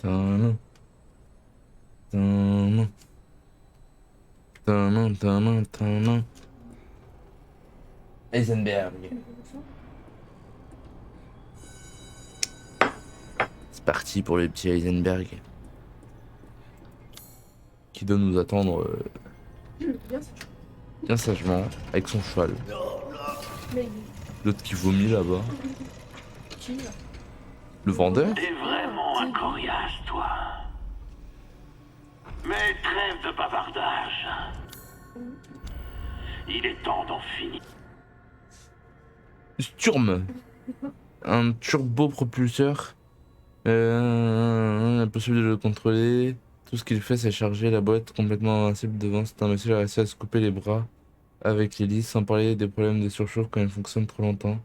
Tadam, tadam, tadam, tadam, tadam. Heisenberg. C'est parti pour le petit Heisenberg. Qui doit nous attendre bien sagement avec son cheval. L'autre qui vomit là-bas. Le vendeur? T'es vraiment un coriace, toi. Mais trêve de bavardage. Il est temps d'en finir. Sturm. Un turbopropulseur. Impossible de le contrôler. Tout ce qu'il fait, c'est charger la boîte complètement invincible devant. C'est un monsieur a réussi à se couper les bras avec l'hélice, sans parler des problèmes de surchauffe quand il fonctionne trop longtemps.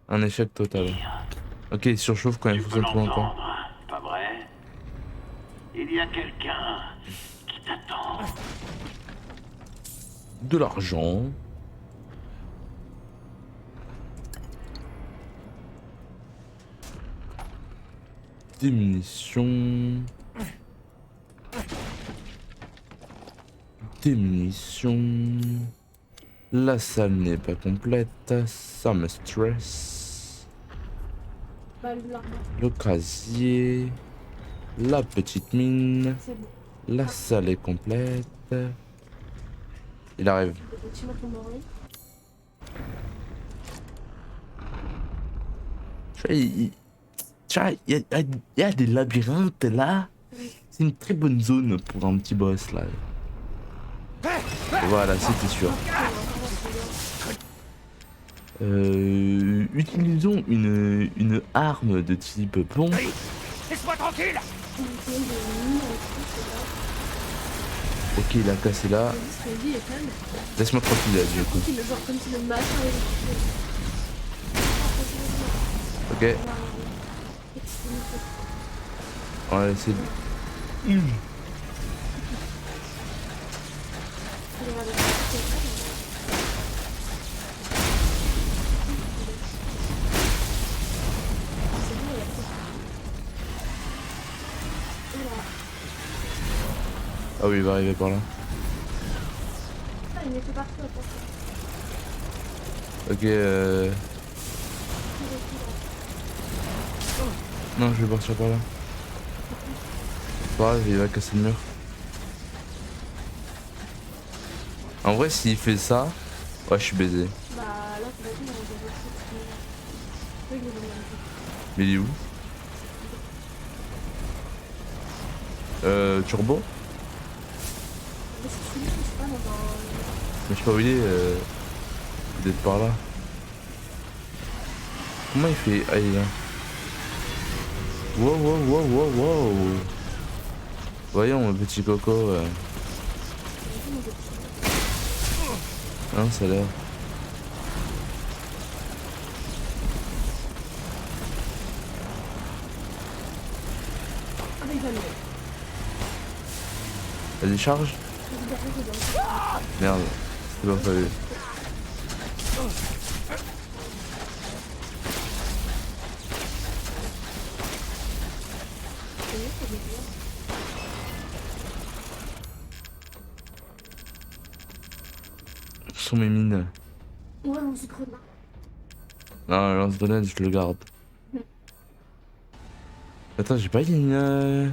Un échec total. Ok, il surchauffe quand il Tu peux fonctionne trop longtemps. l'entendre, pas vrai? Il y a quelqu'un qui t'attend. De l'argent. Des munitions. Des munitions. La salle n'est pas complète. Ça me stresse. Le casier. La petite mine. La salle est complète. Il arrive. Tu vois, il y a des labyrinthes là. C'est une très bonne zone pour un petit boss là. Voilà, c'était sûr. Utilisons une arme de type pompe. Laisse-moi tranquille. Ok, il a cassé là. Laisse-moi tranquille là, du coup. Ok. On va essayer de... Ah oui, il va arriver par là. Ah, il était partout, attends. Ok, non, je vais partir par là. C'est pas grave, il va casser le mur. En vrai, s'il fait ça, ouais, je suis baisé. Bah là, c'est pas tout, on va Mais il est où? Turbo? Mais je sais pas où il est. Peut-être par là. Comment il fait? Ah, il est là. Wow, wow, wow, wow, wow. Voyons, mon petit coco. Hein, ça a l'air. Elle décharge? Merde, c'était pas prévu. Où sont mes mines? Ouais, on se grenade. Non, le lance-grenade, je le garde. Attends, j'ai pas une...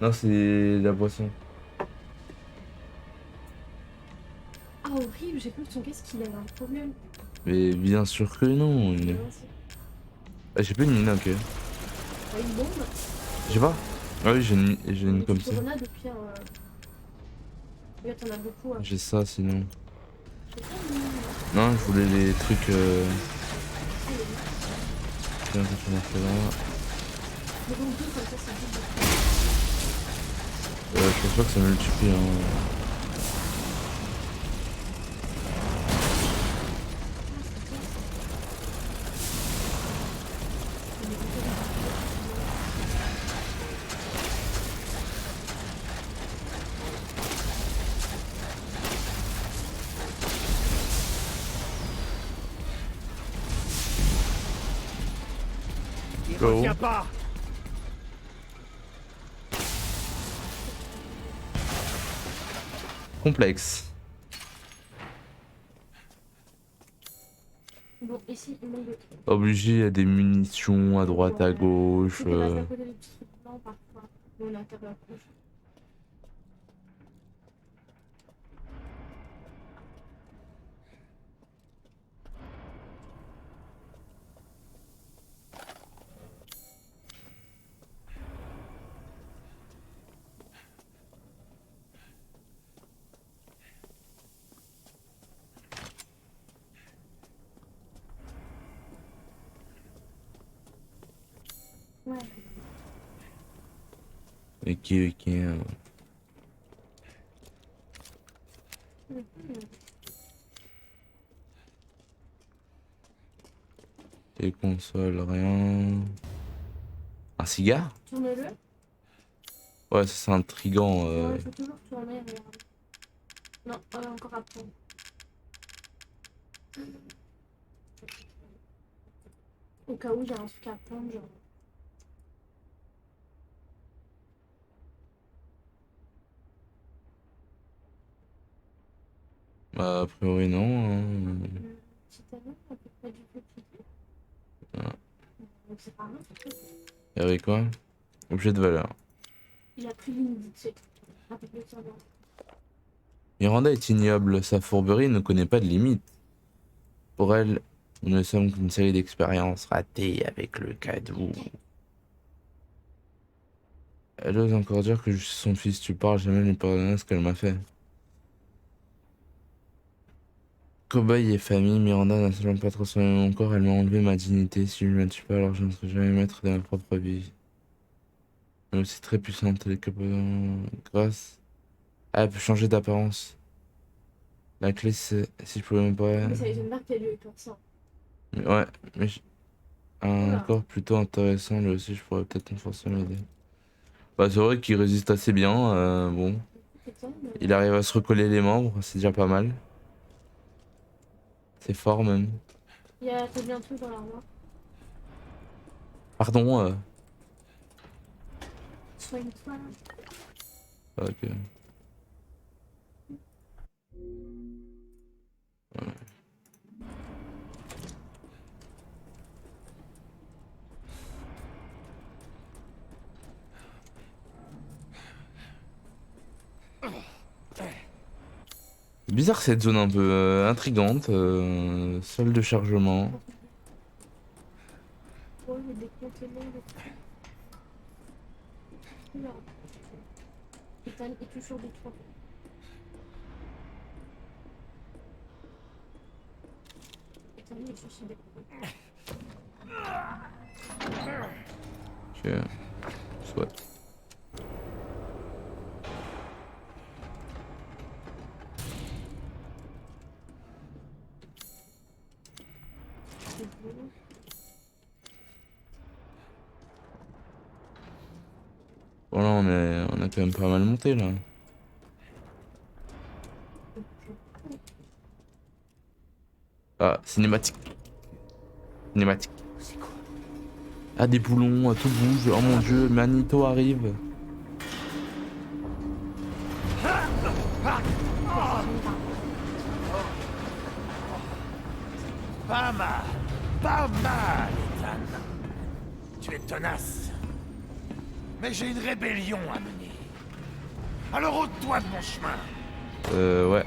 Non, c'est la boisson. Ah, horrible, j'ai cru que ton casque il avait un problème. Mais bien sûr que non. Ah, j'ai pas une mine, ok. T'as une bombe? J'ai pas? Ah oui, j'ai une comme ça. Grenade, au pire. Là, t'en as beaucoup. J'ai ça sinon. J'ai pas une mine. Non, je voulais les trucs. Tiens, ça fait marcher là. Mais donc, deux, comme ça, c'est vite. Je pense pas que ça multiplie. Hein. Il Oh. revient pas. complexe. Bon, ici, il manque de trucs. Obligé, il y a des munitions à droite, à gauche. Tu restes à côté des petits trucs blancs parfois. Bon, on a intérêt à couche. Ouais. Ok, ok. Mhm. Les consoles, rien. Un cigare? Tourne-le. Ouais, ça c'est intriguant. Non, il faut toujours tourner, regarde. Non, encore à prendre. Au cas où j'ai un truc à prendre, genre. Bah, a priori, non. Hein. Titanium, à peu près du petit. Ah. Donc c'est pas mal. Et avec quoi? Objet de valeur. Il a pris l'humidité. Un peu plus savoir. Miranda est ignoble, sa fourberie ne connaît pas de limite. Pour elle, nous ne sommes qu'une série d'expériences ratées avec le cadeau. Elle ose encore dire que je suis son fils, tu parles, jamais lui pardonner ce qu'elle m'a fait. Cobaye et famille, Miranda n'a seulement pas transformé mon corps, elle m'a enlevé ma dignité. Si je ne la tue pas, alors je ne serai jamais maître de ma propre vie. Elle est aussi très puissante, elle est capable grâce. Ah, elle peut changer d'apparence. La clé, c'est si je pouvais même pas. Mais ça m'étonne pas qu'elle ait eu comme ça. Ouais, mais un Oula. corps plutôt intéressant, lui aussi, je pourrais peut-être me forcer à l'aider. Bah, c'est vrai qu'il résiste assez bien. Bon, Putain, il arrive à se recoller les membres, c'est déjà pas mal. C'est fort même. t'as bien un truc dans l'armoire. Pardon. Soigne-toi. Ok. Bizarre cette zone un peu intrigante. Salle de chargement. Oh, il y a des conteneurs de trucs. Oula. Ethan est toujours des trois. Ethan est suicidé. Ok. Soit. C'est beau. Bon là on a quand même pas mal monté là. Ah, cinématique. Cinématique. C'est quoi? Ah, des boulons, tout bouge. Oh mon dieu, Manito arrive. Pas mal, pas mal, Ethan. Tu es tenace. Mais j'ai une rébellion à mener. Alors ôte-toi de mon chemin. Ouais.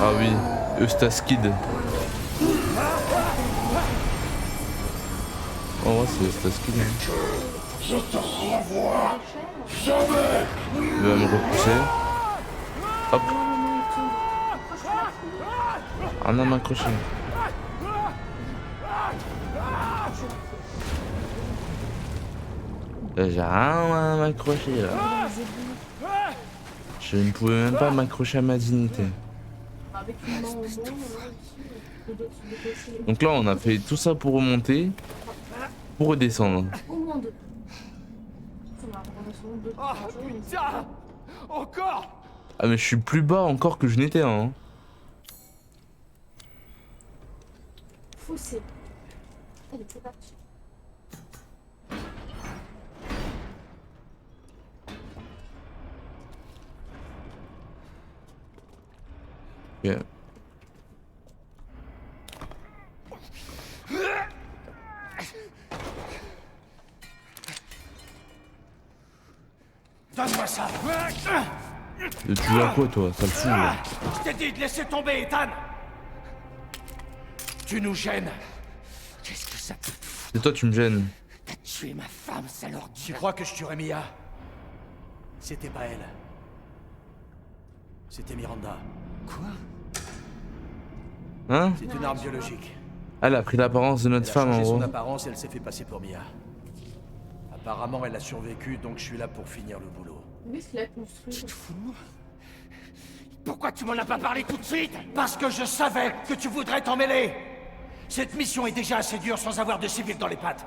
Ah oui, Eustaskid. Oh ouais, c'est Eustaskid. Hein. Je te renvoie jamais. Il va me repousser. Hop. Ah non, m'accrocher. J'ai rien à m'accrocher là. Je ne pouvais même pas m'accrocher à ma dignité. Avec une main au moins, les deux se déplacer. Donc là, on a fait tout ça pour remonter, pour redescendre. Au moins deux. On va redescendre deux. Oh putain. Encore. Ah mais je suis plus bas encore que je n'étais hein. Fossé. Elle était partie. Ok. Donne-moi ça. Et tu veux à quoi toi? Ça le fout là. Je t'ai dit de laisser tomber, Ethan. Tu nous gênes. Qu'est-ce que ça peut te foutre? Et toi tu me gênes. T'as tué ma femme, sale Tu ordure. crois que je tuerais Mia? C'était pas elle. C'était Miranda. Quoi? Hein? C'est une arme biologique. Elle a pris l'apparence de Elle notre a femme en changé son gros. apparence et elle s'est fait passer pour Mia. Apparemment, elle a survécu, donc je suis là pour finir le boulot. Qu'est-ce qu'il a construit? Tu te fous de moi? Pourquoi tu m'en as pas parlé tout de suite? Parce que je savais que tu voudrais t'en mêler. Cette mission est déjà assez dure sans avoir de civils dans les pattes.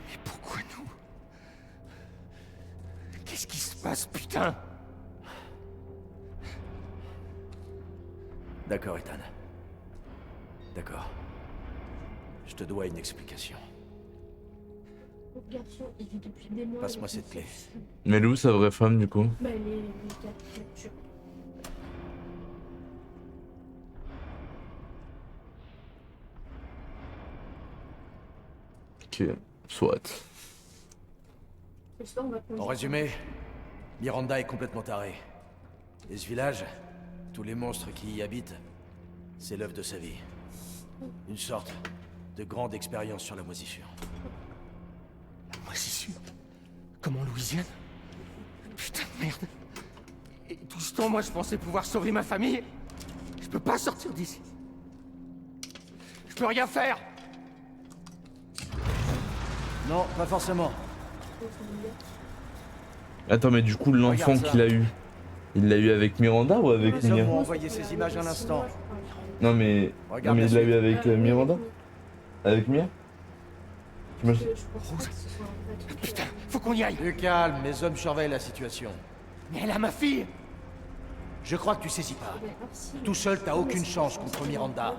Mais pourquoi nous? Qu'est-ce qui se passe, putain? D'accord, Ethan. D'accord. Je te dois une explication. Le garçon, il vit depuis des mois. Passe-moi avec cette une clé. fille. Mais elle est où sa vraie femme du coup? Bah, elle est capture. Ok, soit. Et sinon, on va conduire. En résumé, Miranda est complètement tarée. Et ce village, tous les monstres qui y habitent, c'est l'œuvre de sa vie. Une sorte de grande expérience sur la moisissure. Moi, c'est sûr. Comme en Louisiane? Putain de merde. Et tout ce temps, moi, je pensais pouvoir sauver ma famille. Je peux pas sortir d'ici. Je peux rien faire. Non, pas forcément. Attends mais du coup l'enfant Regarde ça. qu'il a eu, il l'a eu avec Miranda ou avec Les hommes Mia? m'ont envoyé ces images à l'instant. Non mais Regarde il la l'a eu avec Miranda? Avec Mia? Je pense pas que ce soit un vrai truc. Putain, faut qu'on y aille. Plus calme, mes hommes surveillent la situation. Mais elle a ma fille. Je crois que tu saisis pas. Ouais, ah, si. Tout seul, t'as aucune chance contre Miranda.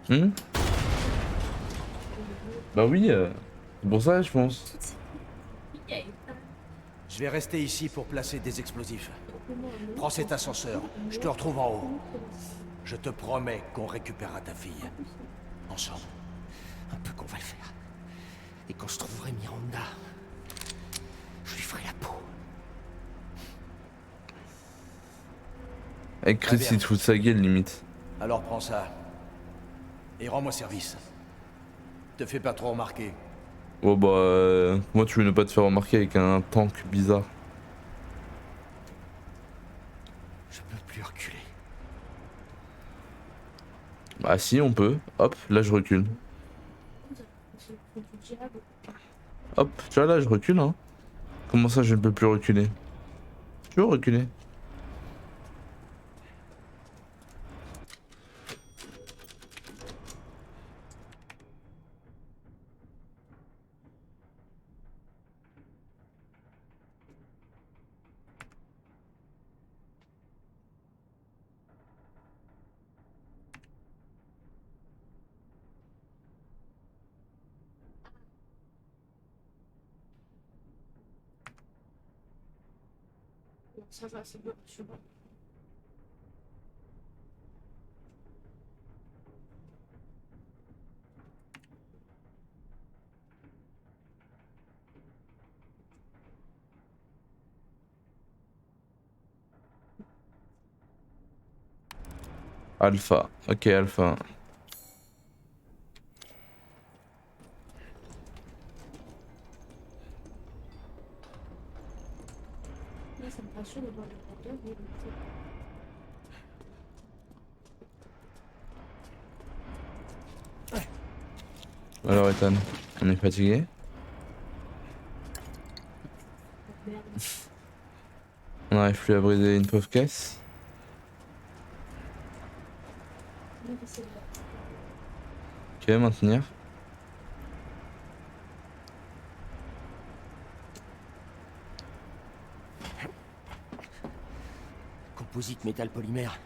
Hmm? Bah oui, c'est pour ça je pense. Je vais rester ici pour placer des explosifs. Prends cet ascenseur, je te retrouve en haut. Je te promets qu'on récupérera ta fille. Ensemble. Un peu qu'on va le faire. Et quand je trouverai Miranda, je lui ferai la peau. Avec Chris Très bien. il te fout de sa gueule limite. Alors prends ça. Et rends-moi service. Te fais pas trop remarquer. Oh bah comment tu veux ne pas te faire remarquer avec un tank bizarre? Je peux plus reculer. Bah si on peut, hop, là je recule. C'est du diable. Hop, tu vois là je recule hein. Comment ça je ne peux plus reculer? Tu veux reculer? Bon, ça va, c'est bon, je vois. Alpha, ok Alpha. Là, ça me rassure de voir le porteur, mais Alors Ethan, on est fatigué? merde. On n'arrive plus à briser une pauvre caisse? Mais c'est là. Ok, maintenir. Composite métal polymère.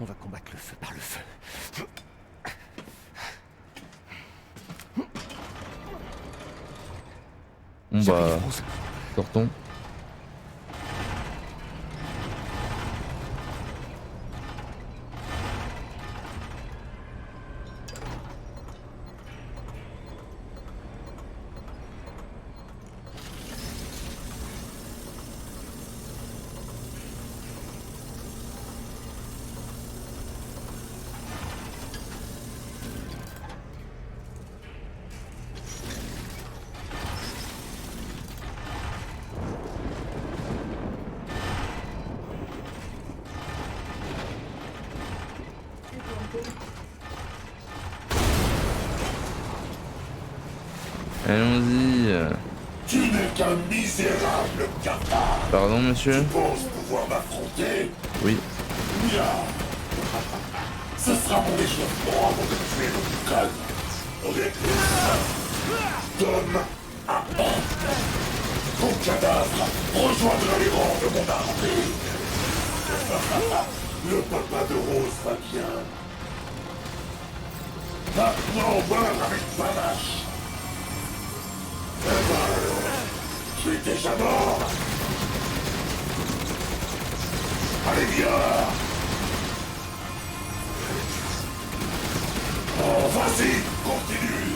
On va combattre le feu par le feu. Bon J'arrive, bah, Rose. sortons. Allons-y. Tu n'es qu'un misérable cafard. Pardon, monsieur? Tu penses pouvoir m'affronter? Oui. Bien. Ce sera mon échauffement avant de tuer le conne. Donne à ton cadavre rejoindra les rangs de mon armée. Le papa de Rose va bien. Maintenant, meurs avec panache. Eh ben alors, tu es déjà mort. Allez, viens. Oh, vas-y, continue.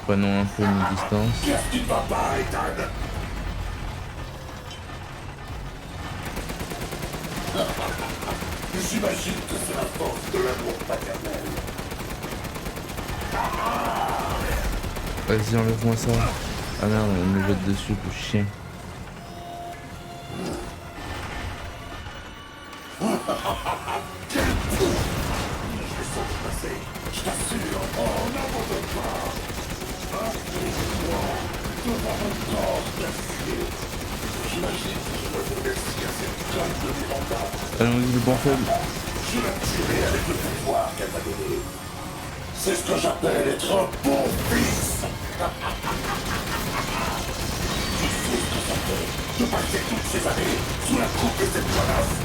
Prenons un peu une distance. Qu'est-ce qui ne va pas, Ethan? J'imagine que c'est la force de l'amour paternel. Vas-y, enlève-moi ça. Ah merde, elle me jette dessus, le chien. Quel fou! Je vais s'en passer, je t'assure. Oh, n'abandonne pas. Moi, devant mon corps d'acier. J'imagine que je dois vous remercier à cette conne de Miranda. Allons-y, le bon faible. Je la tuerai avec le pouvoir qu'elle m'a donné. C'est ce que j'appelle être un bon fils. Tu sais ce que ça fait de passer toutes ces années sous la coupe de cette menace.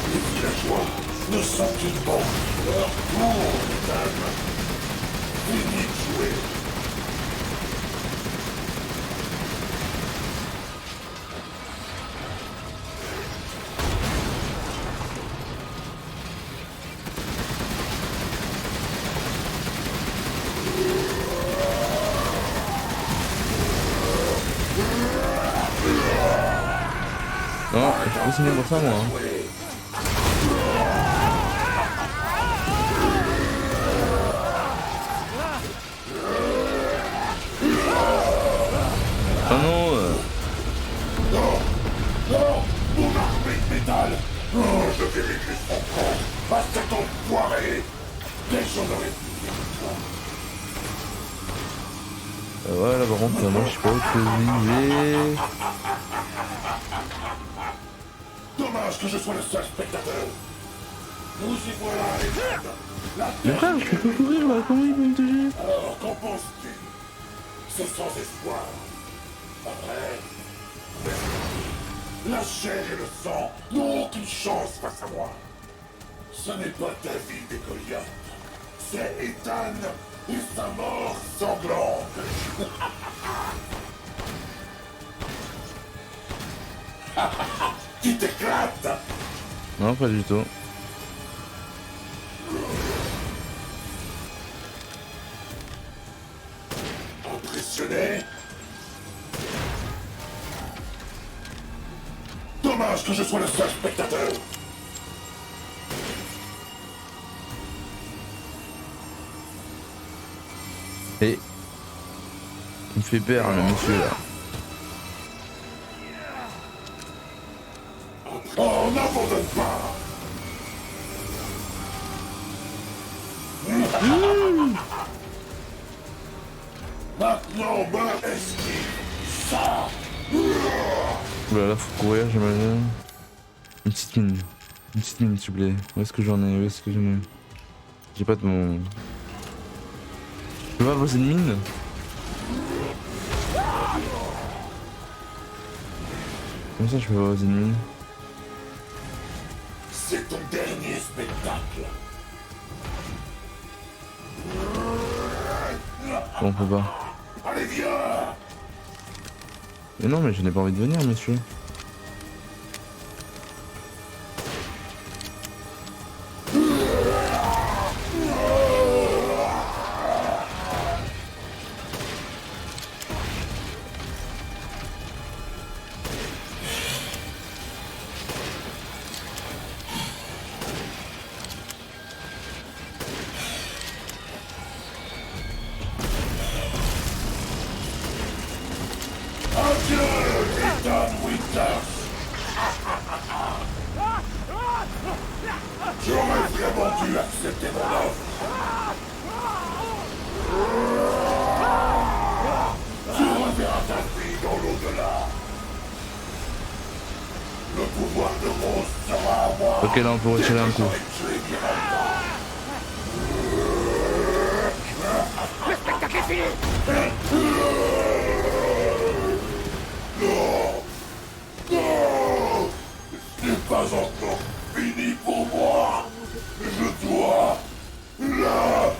Les villageois ne sont qu'une banque. Leur tour, mesdames. Fini de jouer. Non, je peux signer pour ça, moi. Hein. Ah non Non, mon armée de métal. Oh, je vais réduire son corps à cet enfoiré. Dès que j'en aurai fini avec toi. Ouais, là par contre, moi je suis pas autorisé. Dommage que je sois le seul spectateur. Nous y voilà, les gars. La Mais terre. frère, je peux pas courir là, comment il peut me toucher? Alors, qu'en penses-tu? C'est sans espoir. Après, la chair et le sang n'ont aucune chance face à moi. Ce n'est pas David et Goliath. C'est Ethan et sa mort sanglante. Tu t'éclates. Non, pas du tout. Impressionné? Dommage que je sois le seul spectateur. Et il me fait peur, le monsieur là. Oh, n'abandonne pas. Maintenant, ma esquive. Ça. Oula, là faut courir, j'imagine. Une petite mine. Une petite mine, s'il vous plaît. Où est-ce que j'en ai? Où est-ce que j'en ai? J'ai pas de mon... Je peux pas poser une mine? Comment ça je peux pas poser une mine? C'est ton dernier spectacle. Bon, on peut pas. Allez, viens. Mais non, mais je n'ai pas envie de venir, monsieur. Adieu, Ethan Winters. J'aurais vraiment dû accepter mon offre. Tu reverras ta fille dans l'au-delà. Le pouvoir de Rose sera à moi. Ok, là on peut retirer un coup. Tuer Miranda. Le spectacle est fini. C'est pas encore fini pour moi. Je dois la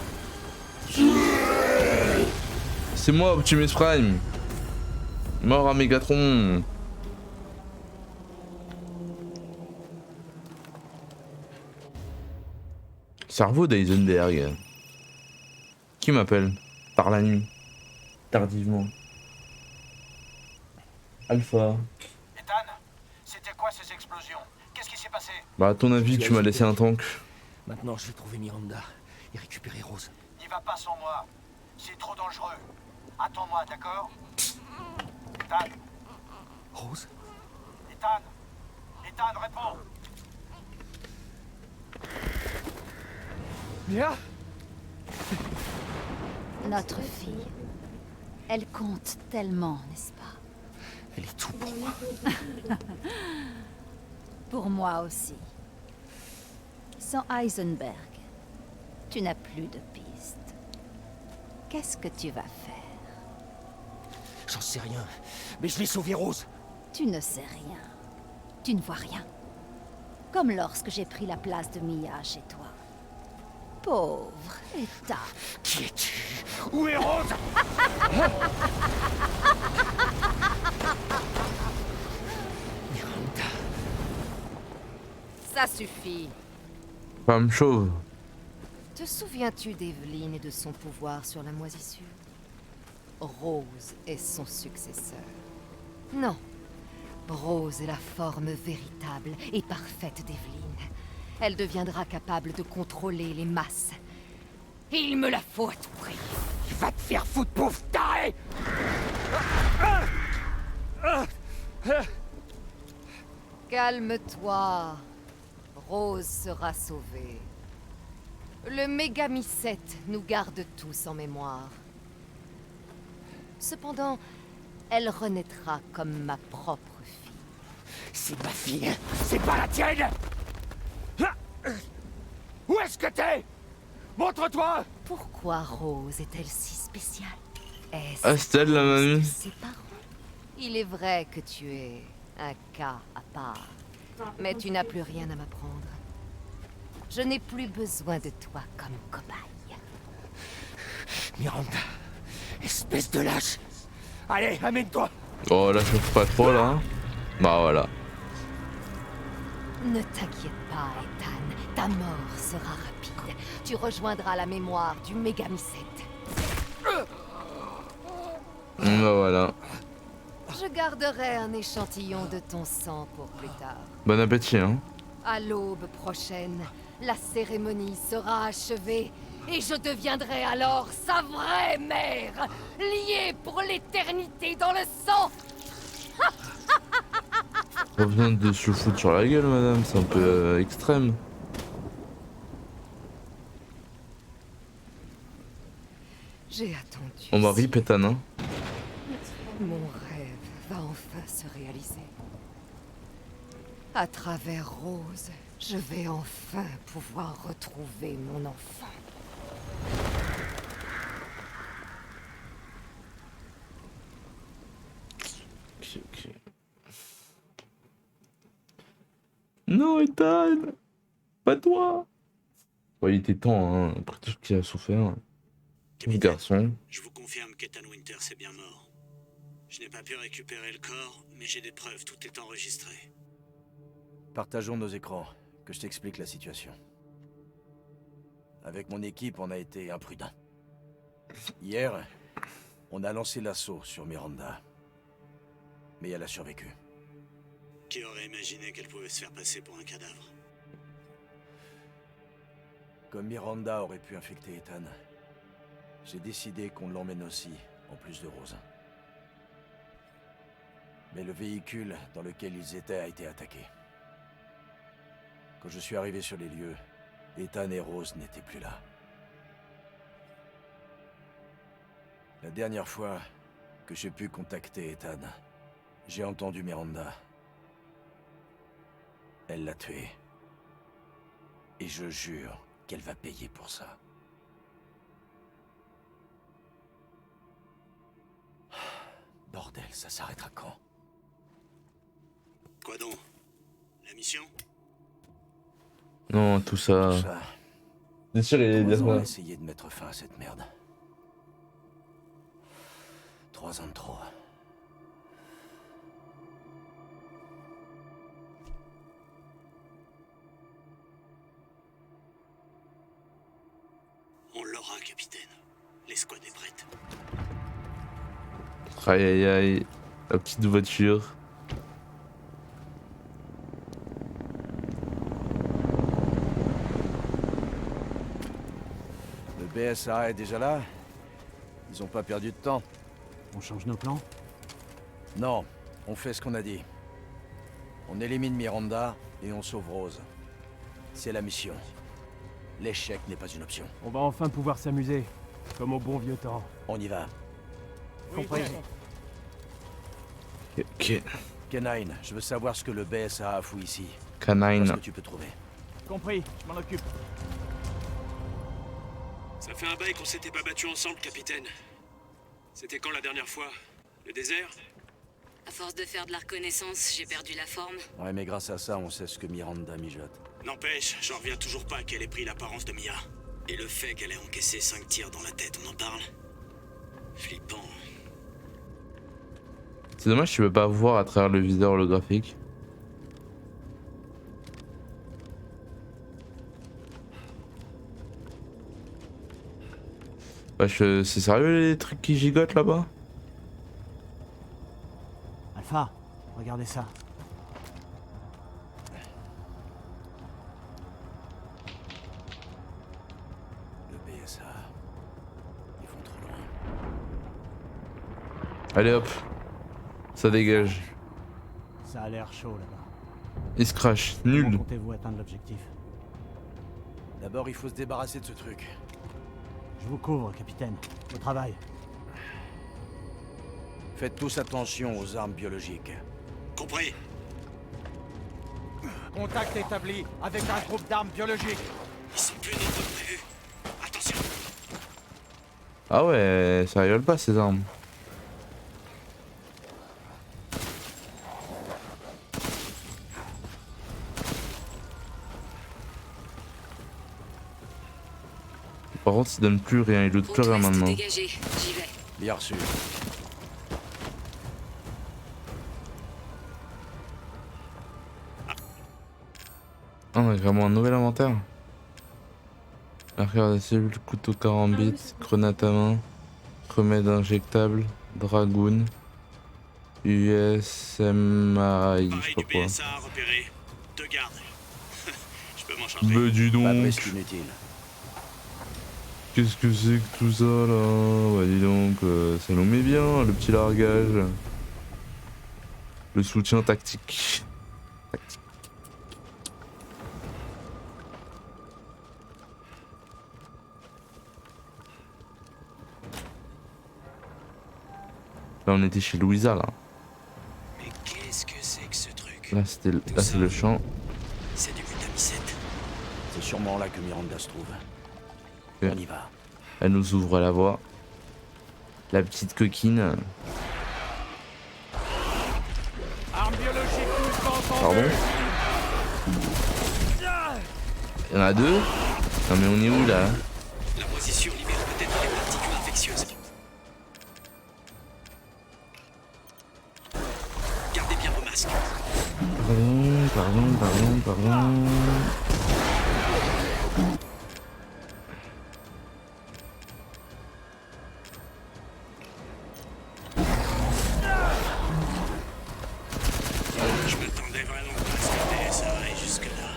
tuer. C'est moi Optimus Prime. Mort à Megatron. Cerveau d'Eisenberg. Qui m'appelle? Par la nuit. Tardivement. Alpha. Ethan, c'était quoi ces explosions? Qu'est-ce qui s'est passé? Bah à ton avis tu m'as laissé un tank. Maintenant, je vais trouver Miranda et récupérer Rose. N'y va pas sans moi. C'est trop dangereux. Attends-moi, d'accord? Ethan, Rose? Ethan, Ethan, réponds. Mia? Notre fille. Elle compte tellement, n'est-ce pas? Elle est tout pour moi. Pour moi aussi. Sans Heisenberg, tu n'as plus de piste. Qu'est-ce que tu vas faire? J'en sais rien, mais je vais sauver Rose. Tu ne sais rien. Tu ne vois rien. Comme lorsque j'ai pris la place de Mia chez toi. Pauvre Ethan. Qui es-tu? Où est Rose? Miranda. Ça suffit. Femme chauve. Te souviens-tu d'Evelyn et de son pouvoir sur la moisissure? Rose est son successeur. Non. Rose est la forme véritable et parfaite d'Evelyn. Elle deviendra capable de contrôler les masses. Il me la faut à tout prix. Va te faire foutre, pauvre taré! Calme-toi. Rose sera sauvée. Le Mégamycète nous garde tous en mémoire. Cependant, elle renaîtra comme ma propre fille. C'est ma fille, c'est pas la tienne! Où est-ce que t'es? Montre-toi! Pourquoi Rose est-elle si spéciale? Est-ce Estelle la mamie. ses parents? Il est vrai que tu es un cas à part, mais tu n'as plus rien à m'apprendre. Je n'ai plus besoin de toi comme cobaye. Miranda, espèce de lâche! Allez, amène-toi! Oh là je pas trop là. Hein. Bah voilà. Ne t'inquiète pas, Ethan. Ta mort sera rapide. Tu rejoindras la mémoire du Mégamycète. Bah voilà. Je garderai un échantillon de ton sang pour plus tard. Bon appétit hein. À l'aube prochaine, la cérémonie sera achevée et je deviendrai alors sa vraie mère, liée pour l'éternité dans le sang. Pas besoin de se foutre sur la gueule madame, c'est un peu extrême. J'ai attendu. On va rip Ethan hein. Mon rêve va enfin se réaliser. À travers Rose, je vais enfin pouvoir retrouver mon enfant. Ok. Non Ethan, pas toi. Bon, il était temps hein, après tout ce qu'il a souffert. Pauvre Capitaine, garçon. je vous confirme qu'Ethan Winters est bien mort. Je n'ai pas pu récupérer le corps, mais j'ai des preuves, tout est enregistré. Partageons nos écrans, que je t'explique la situation. Avec mon équipe, on a été imprudents. Hier, on a lancé l'assaut sur Miranda. Mais elle a survécu. Qui aurait imaginé qu'elle pouvait se faire passer pour un cadavre? Comme Miranda aurait pu infecter Ethan, j'ai décidé qu'on l'emmène aussi, en plus de Rose. Mais le véhicule dans lequel ils étaient a été attaqué. Quand je suis arrivé sur les lieux, Ethan et Rose n'étaient plus là. La dernière fois que j'ai pu contacter Ethan, j'ai entendu Miranda. Elle l'a tué. Et je jure qu'elle va payer pour ça. Bordel, ça s'arrêtera quand? Quoi donc? La mission? Non, tout ça. Tout ça. Bien sûr, il est 3 ans à bien. essayer de mettre fin à cette merde. 3 ans de trop. On l'aura, capitaine. L'escouade est prête. Aïe aïe aïe. La petite voiture. Le BSA est déjà là? Ils ont pas perdu de temps. On change nos plans? Non, on fait ce qu'on a dit. On élimine Miranda et on sauve Rose. C'est la mission. L'échec n'est pas une option. On va enfin pouvoir s'amuser, comme au bon vieux temps. On y va. Compris. Ok. Kenine, je veux savoir ce que le BSA a fouillé ici. Vois ce Canine. que tu peux trouver. Compris, je m'en occupe. Ça fait un bail qu'on s'était pas battu ensemble, capitaine. C'était quand la dernière fois? Le désert? À force de faire de la reconnaissance, j'ai perdu la forme. Ouais, mais grâce à ça, on sait ce que Miranda mijote. N'empêche, j'en reviens toujours pas qu'elle ait pris l'apparence de Mia. Et le fait qu'elle ait encaissé 5 tirs dans la tête, on en parle? Flippant. C'est dommage, tu peux pas voir à travers le viseur holographique. Wesh, c'est sérieux les trucs qui gigotent là-bas? Alpha, regardez ça. Le BSA. Ils vont trop loin. Allez hop. Ça dégage. Ça a l'air chaud là-bas. Il se crash. Comment Nul. comptez-vous atteindre l'objectif? D'abord, il faut se débarrasser de ce truc. Je vous couvre, capitaine. Au travail. Faites tous attention aux armes biologiques. Compris? Contact établi avec un groupe d'armes biologiques. Ils sont plus nombreux que prévu. Attention! Ah ouais, ça rigole pas ces armes. Par contre, il donne plus rien, il loot plus rien maintenant. Dégagé, j'y vais. Bien reçu. Ah, on a vraiment un nouvel inventaire. Arrière des cellules, couteau carambite, grenade à main, remède injectable, dragoon, USMI, je sais Pareil pas du quoi. BSA repéré. 2 gardes. Je peux m'en charger. Mais dis Pas de donc, risque inutile. qu'est-ce que c'est que tout ça là? Bah dis donc, ça nous met bien, le petit largage. Le soutien tactique. Là on était chez Louisa là. Mais qu'est-ce que c'est que ce truc? Là c'était là c'est le champ. C'est du glutamicette. C'est sûrement là que Miranda se trouve. Ok. On y va. Elle nous ouvre la voie. La petite coquine. Armes biologiques tout entendu. Pardon. Il y en a 2. Non mais on est où là? La moisissure libère peut-être des particules infectieuses. Gardez bien vos masques. Pardon. Je m'attendais vraiment pas à ce que le BSA aille jusque-là.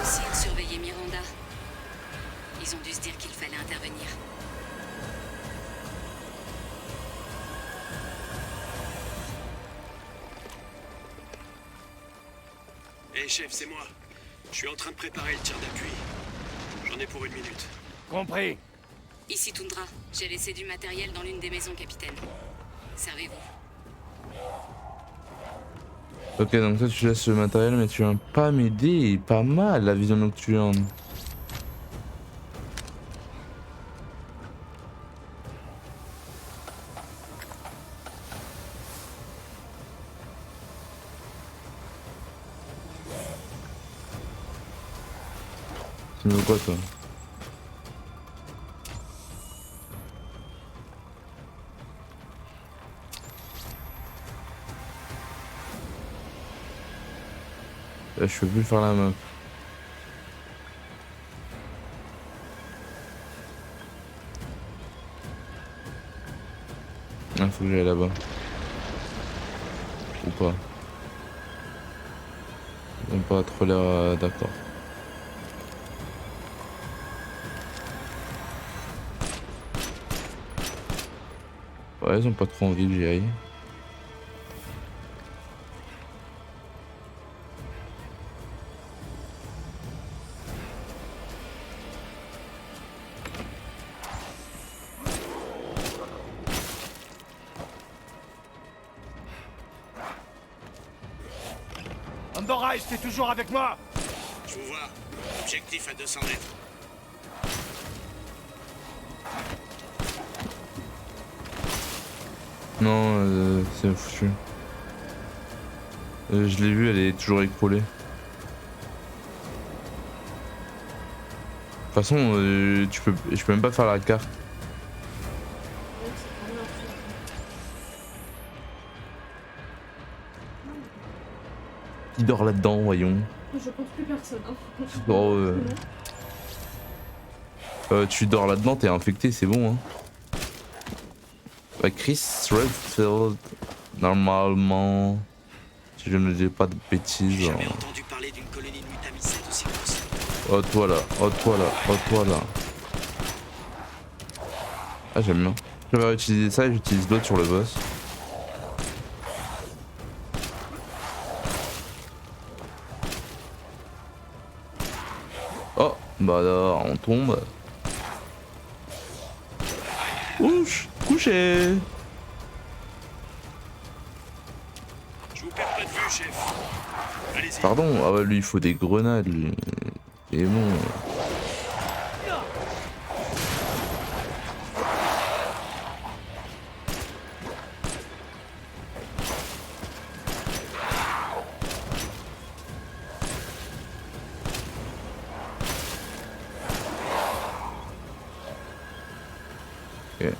Aussi de surveiller Miranda. Ils ont dû se dire qu'il fallait intervenir. Hé chef, c'est moi. Je suis en train de préparer le tir d'appui. J'en ai pour 1 minute. Compris. Ici Tundra. J'ai laissé du matériel dans l'une des maisons, capitaine. Servez-vous. Ok, donc toi tu laisses le matériel, mais tu viens pas m'aider. Pas mal la vision nocturne. Tu veux quoi toi? Là, je peux plus faire la map. Ah, faut que j'aille là-bas. Ou pas. Ils ont pas trop l'air d'accord. Ouais, ils ont pas trop envie que j'y aille. Andorra, t'es toujours avec moi? Je vous vois. Objectif à 200 mètres. Non, c'est foutu. Je l'ai vu, elle est toujours écroulée. De toute façon, je peux même pas faire la carte. Qui dort là-dedans, voyons. Je pense plus personne. Hein. Tu dors là-dedans, t'es infecté, c'est bon. Hein. Bah, Chris Redfield, normalement, si je ne dis pas de bêtises. J'ai jamais entendu parler d'une colonie de mutamycètes aussi grosse. Oh toi là, oh toi là, oh toi là. Ah j'aime bien. Je vais utiliser ça et j'utilise l'autre sur le boss. Oh bah là on tombe. Ouch, couché. Je vous perds pas de vue, chef. Allez-y. Pardon, ah bah lui il faut des grenades lui. Et bon. Ok.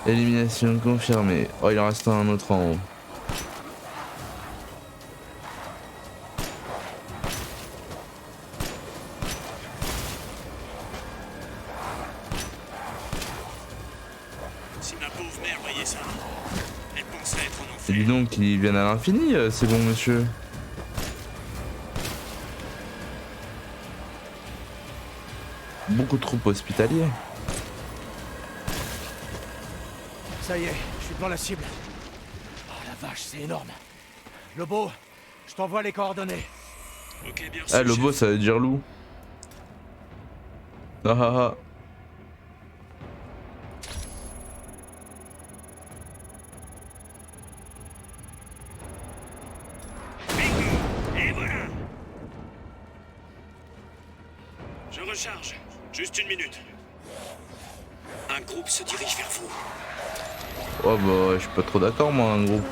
Élimination confirmée. Oh, il en reste un autre en haut. Si ma pauvre mère voyait ça, elle penserait être en Et enfer. dis donc qu'ils viennent à l'infini, c'est bon monsieur. Beaucoup trop hospitalier. Ça y est, je suis devant la cible. Oh la vache, c'est énorme. Lobo, je t'envoie les coordonnées. Ok, bien Ah, reçu, Lobo, chef. ça veut dire loup. Ah ah ah. Et voilà. Je recharge. Juste 1 minute. Un groupe se dirige vers vous. Oh bah, je suis pas trop d'accord moi, un groupe.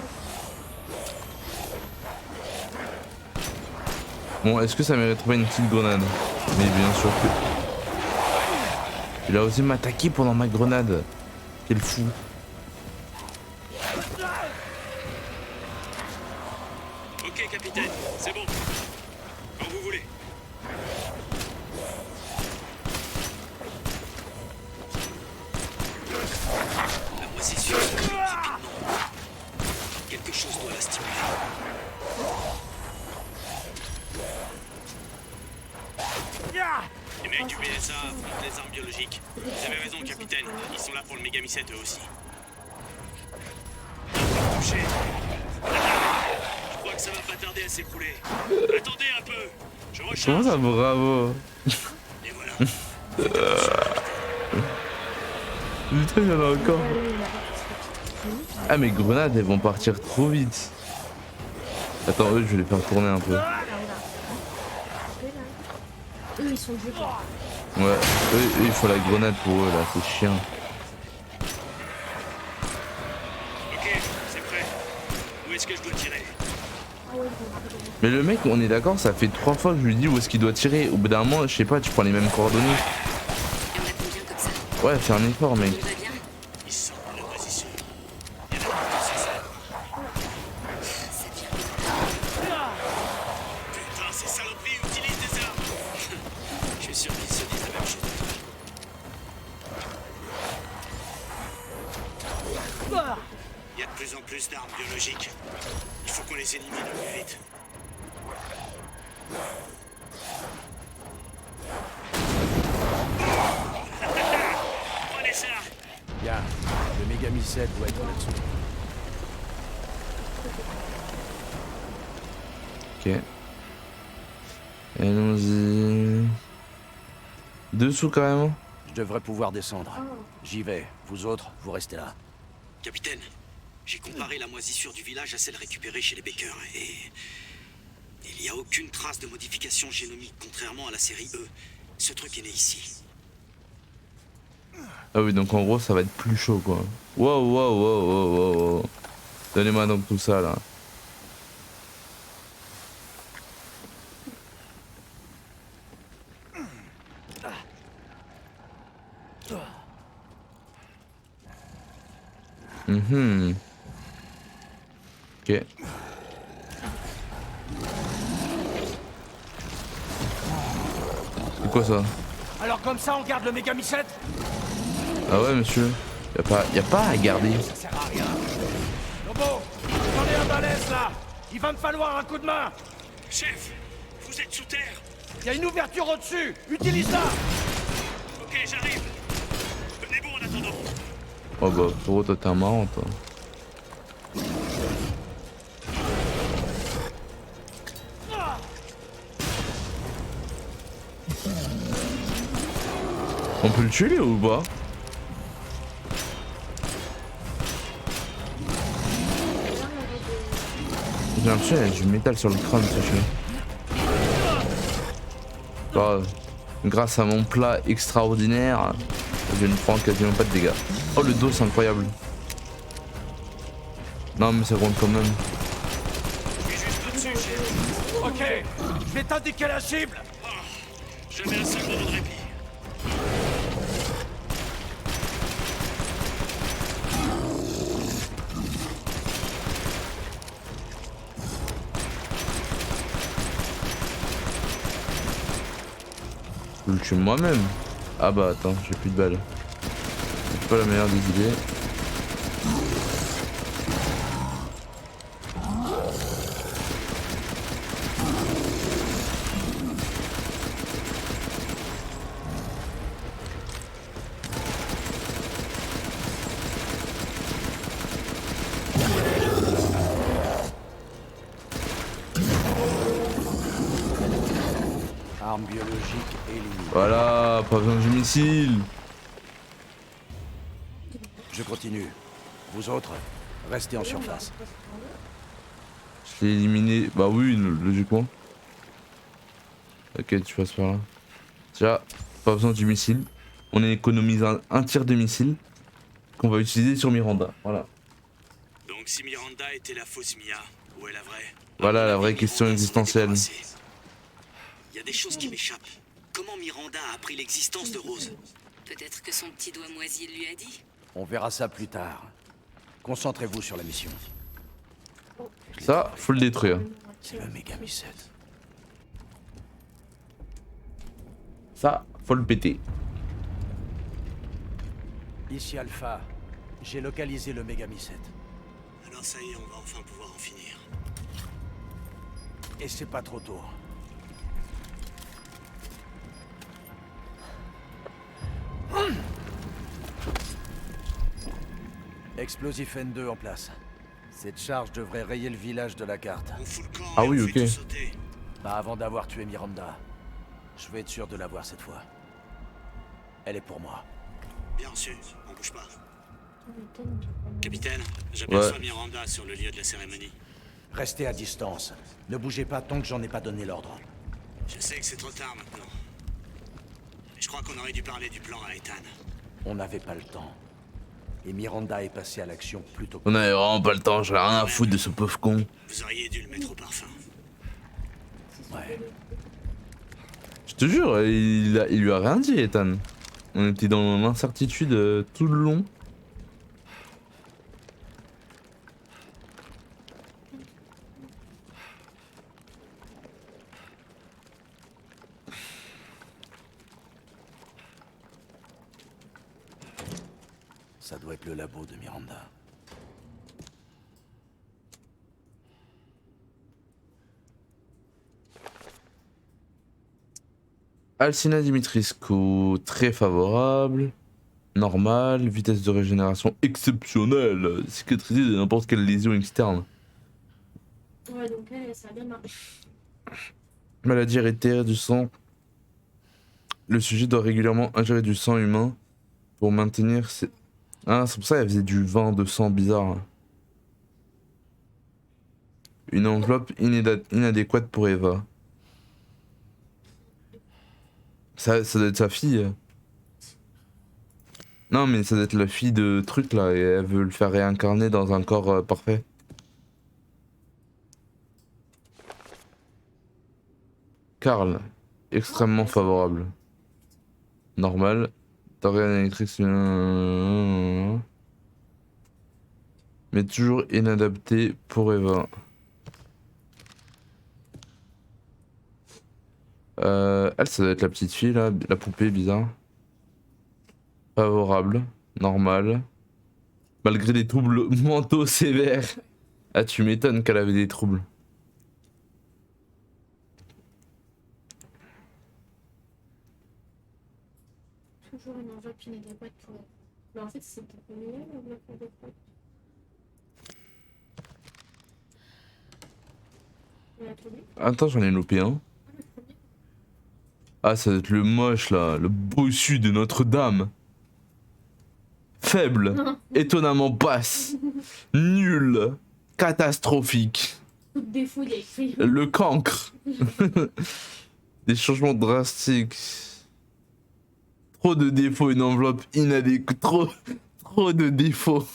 Bon, est-ce que ça mériterait pas une petite grenade? Mais bien sûr que... Il a osé m'attaquer pendant ma grenade. Quel fou. Ok, capitaine. C'est bon. Quand vous voulez. Les mecs du BSA font des armes biologiques. Vous avez raison, capitaine. Ils sont là pour le Mégami-7 eux aussi. Touché. Je crois que ça va pas tarder à s'écrouler. Attendez un peu. Je recharge. Comment ça, bravo? Et voilà. Putain, il y en a encore. Ah, mes grenades, elles vont partir trop vite. Attends, eux, je vais les faire tourner un peu. Eux, ils sont vieux. Ouais, eux, il faut la grenade pour eux, là, c'est chiant. Ok, c'est prêt. Où est-ce que je dois tirer? Mais le mec, on est d'accord, ça fait 3 fois que je lui dis où est-ce qu'il doit tirer. Au bout d'un moment, je sais pas, tu prends les mêmes coordonnées. Et on a combien comme ça? Ouais, fais un effort, mec. Tout va bien? Ils sont la position. Il y en a plus, c'est ça. Ça devient... Putain, ces saloperies utilisent des armes. Je suis sûr qu'ils se disent la même chose. Il y a de plus en plus d'armes biologiques. Il faut qu'on les élimine au plus vite. Prenez ça. Bien, le Mégami 7 doit être là-dessous. Ok. Allons-y. Dessous, carrément. Je devrais pouvoir descendre. J'y vais. Vous autres, vous restez là. Capitaine, j'ai comparé la moisissure du village à celle récupérée chez les Baker et... il n'y a aucune trace de modification génomique contrairement à la série E. Ce truc est né ici. Ah oui, donc en gros, ça va être plus chaud, quoi. Wow, wow, wow, wow, wow, wow. Donnez-moi donc tout ça, là. Mhm. Ok. C'est quoi ça? Alors comme ça, on garde le Mégami 7? Ah ouais, monsieur. Y a pas à garder. Ça sert à rien. Lobo, j'en ai un balèze là. Il va me falloir un coup de main. Chef, vous êtes sous terre. Il y a une ouverture au-dessus. Utilise-la. Ok, j'arrive. Tenez-vous en attendant. Oh bah, gros, toi t'es un marrant, toi. On peut le tuer lui ou pas? J'ai l'impression qu'il y a du métal sur le crâne, ce chien. Grâce à mon plat extraordinaire, je ne prends quasiment pas de dégâts. Oh, le dos, c'est incroyable. Non, mais ça compte quand même. Je suis juste au-dessus, chef. Ok, je vais t'indiquer la cible. Jamais un seul moment de répit. Je le tue moi-même. Ah bah attends, j'ai plus de balles. C'est pas la meilleure des idées. Arme biologique éliminée. Voilà, pas besoin du missile. Je continue. Vous autres, restez en surface. Je l'ai éliminé. Bah oui, logiquement. Ok, tu passes par là. Déjà, pas besoin du missile. On économise un tir de missile qu'on va utiliser sur Miranda. Voilà. Donc si Miranda était la fausse Mia, où est la vraie? Voilà la vraie question existentielle. Il y a des choses qui m'échappent. Comment Miranda a appris l'existence de Rose? Peut-être que son petit doigt moisi lui a dit. On verra ça plus tard. Concentrez-vous sur la mission. Ça, faut le détruire. C'est le Mégami 7. Ça, faut le péter. Ici Alpha. J'ai localisé le Mégami 7. Alors ça y est, on va enfin pouvoir en finir. Et c'est pas trop tôt. Explosif N2 en place. Cette charge devrait rayer le village de la carte. On fout le camp Ah et oui, on ok. fait tout sauter. Pas avant d'avoir tué Miranda. Je vais être sûr de l'avoir cette fois. Elle est pour moi. Bien reçu, on bouge pas. Tu m'étonnes, tu vois. Capitaine, j'aperçois Ouais. Miranda sur le lieu de la cérémonie. Restez à distance. Ne bougez pas tant que j'en ai pas donné l'ordre. Je sais que c'est trop tard maintenant. Mais je crois qu'on aurait dû parler du plan à Ethan. On n'avait pas le temps. Et Miranda est passée à l'action plus tôt que... On avait vraiment pas le temps, j'en ai rien à foutre de ce pauvre con. Vous auriez dû le mettre au parfum. Ouais. Je te jure, il lui a rien dit, Ethan. On était dans l'incertitude tout le long. Ça doit être le labo de Miranda. Alcina Dimitrescu, très favorable. Normal, vitesse de régénération exceptionnelle. Cicatrisée de n'importe quelle lésion externe. Ouais, donc elle, ça a bien marché. Maladie héréditaire du sang. Le sujet doit régulièrement ingérer du sang humain pour maintenir ses... Ah, c'est pour ça qu'elle faisait du vin de sang bizarre. Une enveloppe inadéquate pour Eva. Ça doit être sa fille. Non, mais ça doit être la fille de truc là, et elle veut le faire réincarner dans un corps parfait. Karl, extrêmement favorable. Normal. D'organe électrique. Mais toujours inadapté pour Eva. Elle, ça doit être la petite fille là, la poupée bizarre. Favorable, normal. Malgré des troubles mentaux sévères. Ah, tu m'étonnes qu'elle avait des troubles. Toujours une enveloppe inadéquate pour... Mais en fait, c'est pour combien l'enveloppe inadéquate? On l'a trouvé? Attends, j'en ai loupé un. Ah, ça doit être le moche là, le bossu de Notre-Dame. Faible, étonnamment basse, nul, catastrophique. Tout défaut, il y a écrit. Le cancre. Des changements drastiques. Trop de défauts, une enveloppe inadéquate. Trop de défauts.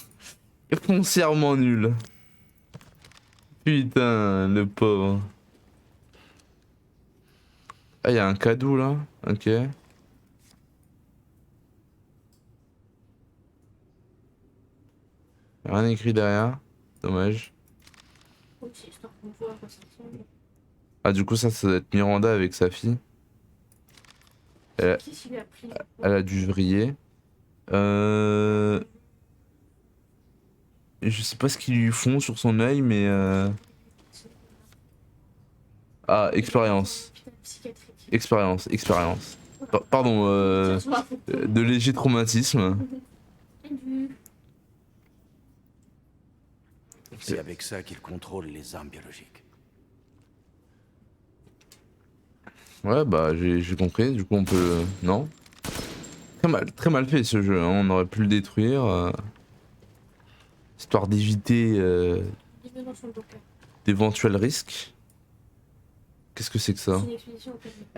Et foncièrement nul. Putain, le pauvre. Ah, il y a un cadeau là. Ok. Rien écrit derrière. Dommage. Ok, histoire qu'on voit à quoi ça ressemble. Ah, du coup, ça doit être Miranda avec sa fille. Qui s'y a pris? Elle a dû vriller. Je sais pas ce qu'ils lui font sur son œil, mais Ah, expérience. Expérience. Pardon, de léger traumatisme. C'est avec ça qu'il contrôle les armes biologiques. Ouais, bah j'ai compris, du coup on peut... Non. Très mal fait ce jeu, hein. On aurait pu le détruire. Histoire d'éviter d'éventuels risques. Qu'est-ce que c'est que ça?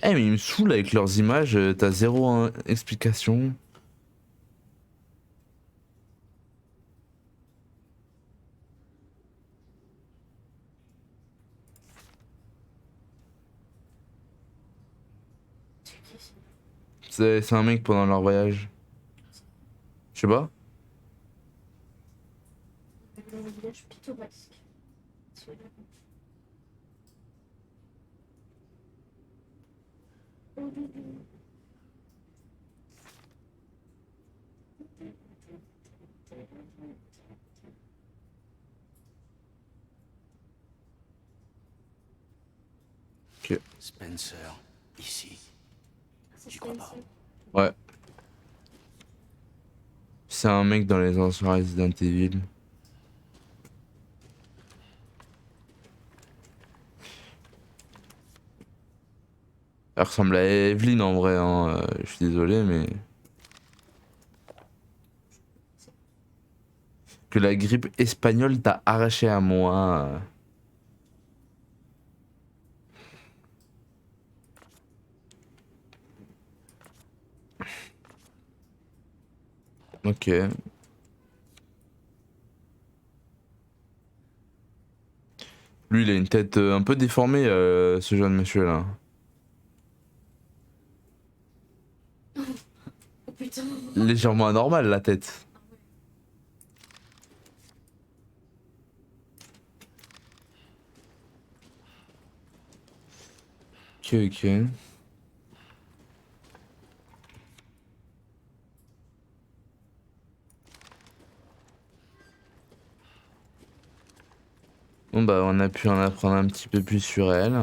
Eh mais ils me saoulent avec leurs images, t'as zéro explication. C'est un mec pendant leur voyage. Je sais pas. Dans un village pittoresque. Ok. Spencer, ici. Tu crois pas? Ouais. c'est un mec dans les anciens Resident Evil. Elle ressemble à Evelyn en vrai, hein. Je suis désolé, mais. Que la grippe espagnole t'a arraché à moi. Ok. Lui, il a une tête un peu déformée, ce jeune monsieur là. Oh putain. Légèrement anormal la tête. Ok, ok. Bon bah on a pu en apprendre un petit peu plus sur elle.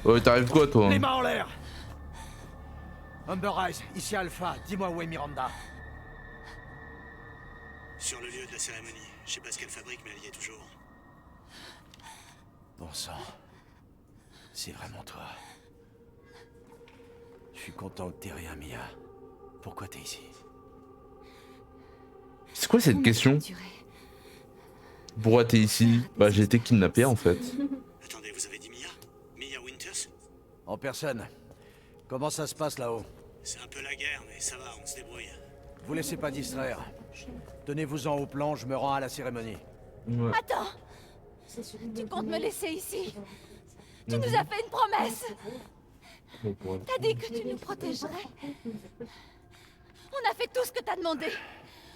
Oh t'arrives quoi toi? Les mains en l'air! Umber Eyes, ici Alpha, dis-moi où est Miranda. Sur le lieu de la cérémonie. Je sais pas ce qu'elle fabrique, mais elle y est toujours. Bon sang. C'est vraiment toi. Je suis content que t'aies rien, Mia. Pourquoi t'es ici? C'est quoi cette question? Pourquoi t'es ici? Bah j'ai été kidnappé en fait. Attendez, vous avez dit Mia? Mia Winters? En personne. Comment ça se passe là-haut? C'est un peu la guerre, mais ça va, on se débrouille. Vous laissez pas distraire. Tenez-vous-en au plan, je me rends à la cérémonie. Ouais. Attends! Tu comptes me laisser ici? Tu nous as fait une promesse! T'as dit que tu nous protégerais. On a fait tout ce que t'as demandé.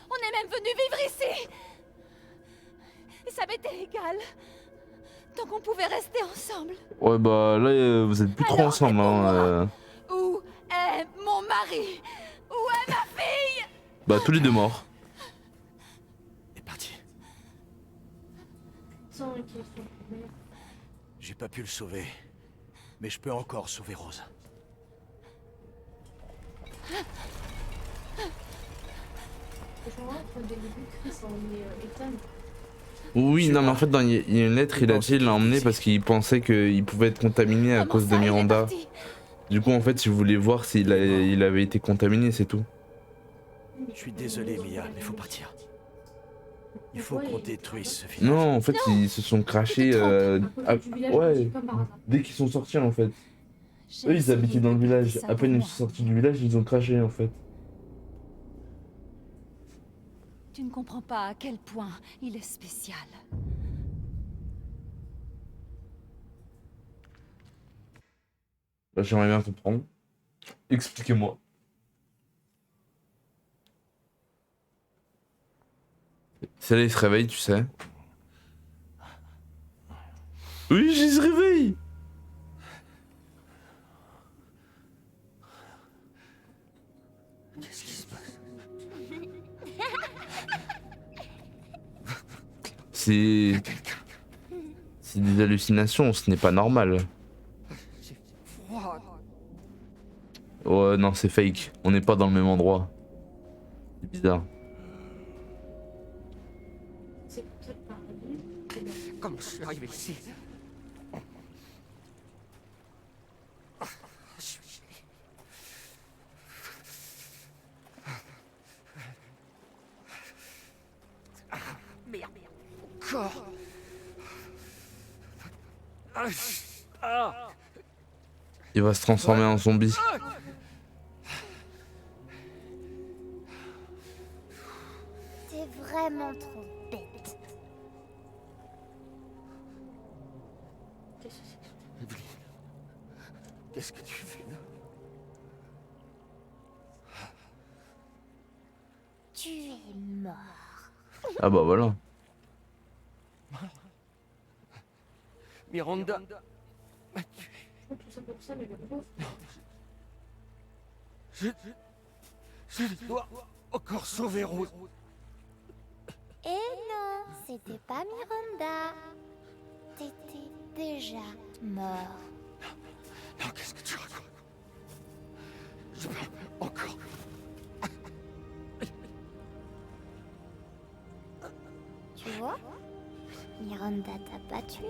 On est même venu vivre ici. Et ça m'était égal. Tant qu'on pouvait rester ensemble. Ouais bah là vous êtes plus trop ensemble hein. Où est mon mari? Où est ma fille? Bah tous les deux morts. est parti. Sans inquiétude. J'ai pas pu le sauver. Mais je peux encore sauver Rose. Oui, non mais en fait il y a une lettre, il a dit il l'a emmené parce qu'il pensait qu'il pouvait être contaminé à cause de Miranda. Du coup en fait il voulait voir s'il il avait été contaminé, c'est tout. Je suis désolé Mia, mais faut partir. Il faut qu'on détruise ce village. Non en fait ils se sont crachés ouais, dès qu'ils sont sortis en fait. Eux ils habitaient dans le village, à peine ils sont sortis du village ils ont craché en fait. Tu ne comprends pas à quel point il est spécial. Bah, j'aimerais bien comprendre. Expliquez-moi. C'est là il se réveille, tu sais. Oui, il se réveille. Qu'est-ce qui se passe? C'est des hallucinations, ce n'est pas normal. Ouais, non, c'est fake. On n'est pas dans le même endroit. C'est bizarre. Comment je suis arrivé ici? Merde. Encore. Il va se transformer en zombie. T'es vraiment trop bête. Evelyn, qu'est-ce que tu fais là? Tu es mort. Ah bah voilà. Miranda m'a tué. Tout ça pour ça, mais le pauvre. Je dois encore sauver Rose. Eh non, C'était pas Miranda. T'étais déjà mort. Non, qu'est-ce que tu racontes? Je parle encore. Tu vois? Miranda t'a pas tué.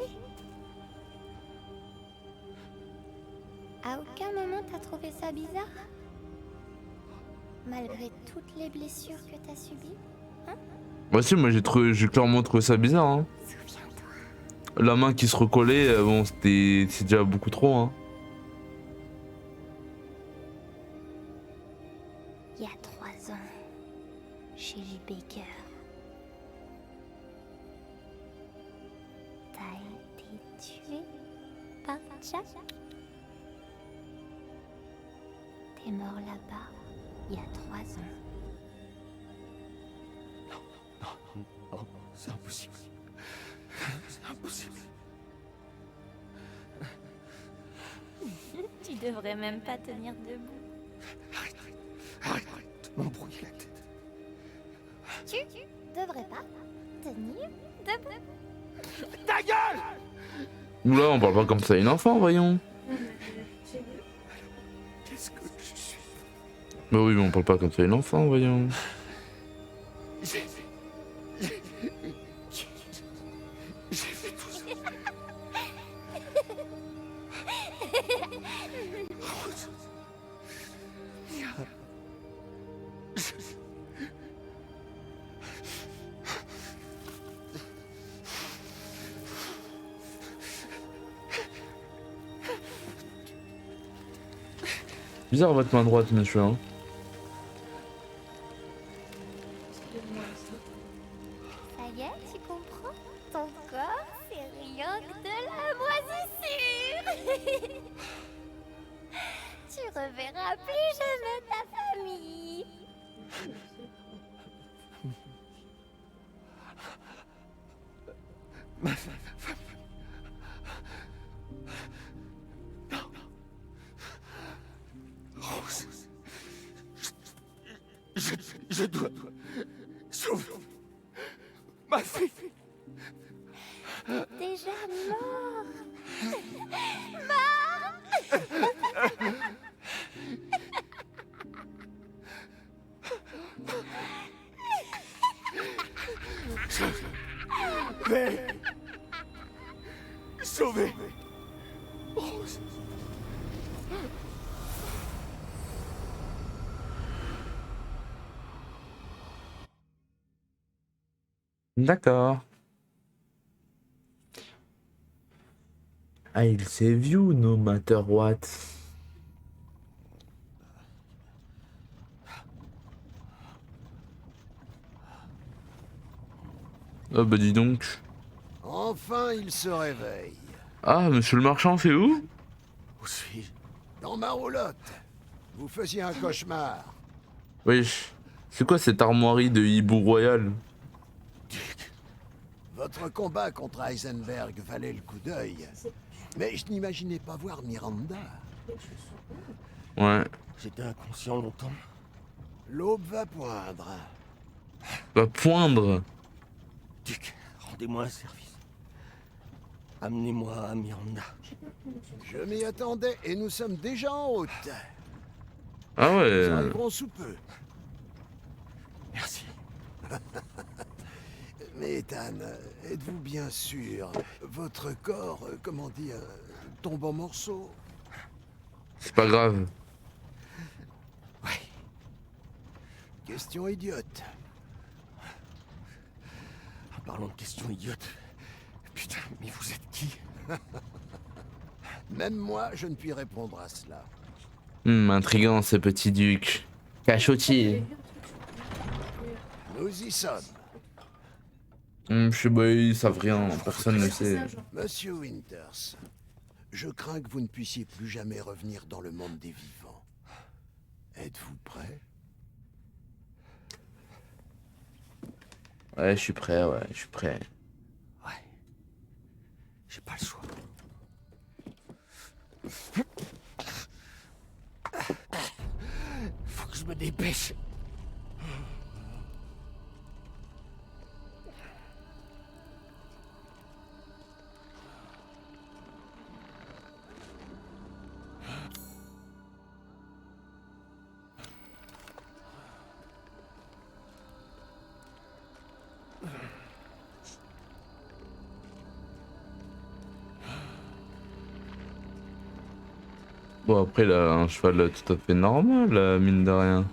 À aucun moment t'as trouvé ça bizarre? Malgré toutes les blessures que t'as subies? Bah si, moi j'ai clairement trouvé ça bizarre. Hein. La main qui se recollait, bon, c'est déjà beaucoup trop. Hein. Il y a 3 ans, chez les Baker, t'as été tué par Jack. T'es mort là-bas il y a 3 ans. Non, c'est impossible. C'est impossible. Tu devrais même pas tenir debout. Arrête de m'embrouiller la tête. Tu devrais pas tenir debout. Ta gueule! Oula, on parle pas comme ça à une enfant, voyons. Qu'est-ce que je suis? Bah oui, mais on parle pas comme ça à une enfant, voyons. J'ai fait tout ça. Rose. Bizarre votre main droite, monsieur. Hein. Ça y est, tu comprends? Ton corps, c'est rien que de la moisissure. Tu reverras plus jamais ta famille. Rose. Je dois sauver ma fille. Déjà mort. Sauver Rose. D'accord. I'll save you no matter what. Ah bah dis donc. Enfin, il se réveille. Ah, monsieur le marchand, c'est où? Où suis-je? Dans ma roulotte. Vous faisiez un cauchemar. Wesh. C'est quoi cette armoirie de hibou royal? Votre combat contre Heisenberg valait le coup d'œil. Mais je n'imaginais pas voir Miranda. Ouais. J'étais inconscient longtemps. L'aube va poindre. Va poindre. Duc, rendez-moi un service. Amenez-moi à Miranda. Je m'y attendais et nous sommes déjà en route. Ah ouais. Nous arriverons sous peu. Merci. Mais Ethan, êtes-vous bien sûr? Votre corps, comment dire, tombe en morceaux? C'est pas grave. Oui. Question idiote. En parlant de questions idiotes. Putain, mais vous êtes qui? Même moi, je ne puis répondre à cela. Intriguant ce petit duc. Cachotier. Nous y sommes. Je sais pas, ils savent rien, personne ne sait. Monsieur Winters, je crains que vous ne puissiez plus jamais revenir dans le monde des vivants. Êtes-vous prêt? Ouais, je suis prêt, ouais, je suis prêt. Ouais. J'ai pas le choix. Faut que je me dépêche. Bon, après, il a un cheval tout à fait normal, mine de rien.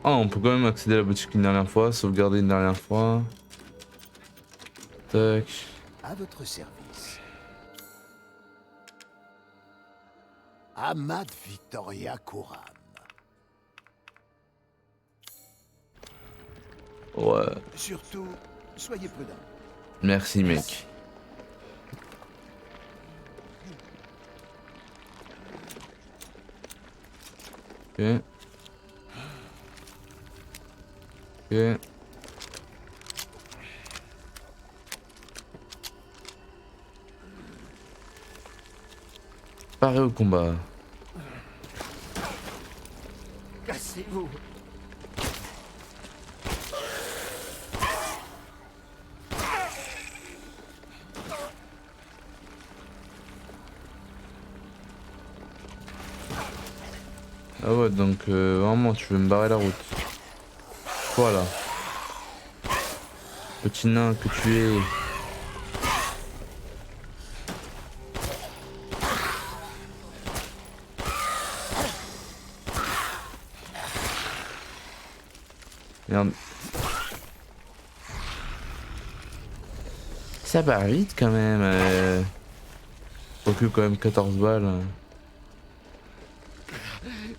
Ah, on peut quand même accéder à la boutique une dernière fois, sauvegarder une dernière fois. Tac. À votre service. Ahmad Victoria Kouram. Ouais. Surtout, soyez prudents. Merci, mec. Ok. Ok. Paré au combat. Cassez-vous. Ah ouais, donc vraiment tu veux me barrer la route. Voilà. Petit nain que tu es. Merde. Ça part vite quand même. Recule quand même 14 balles.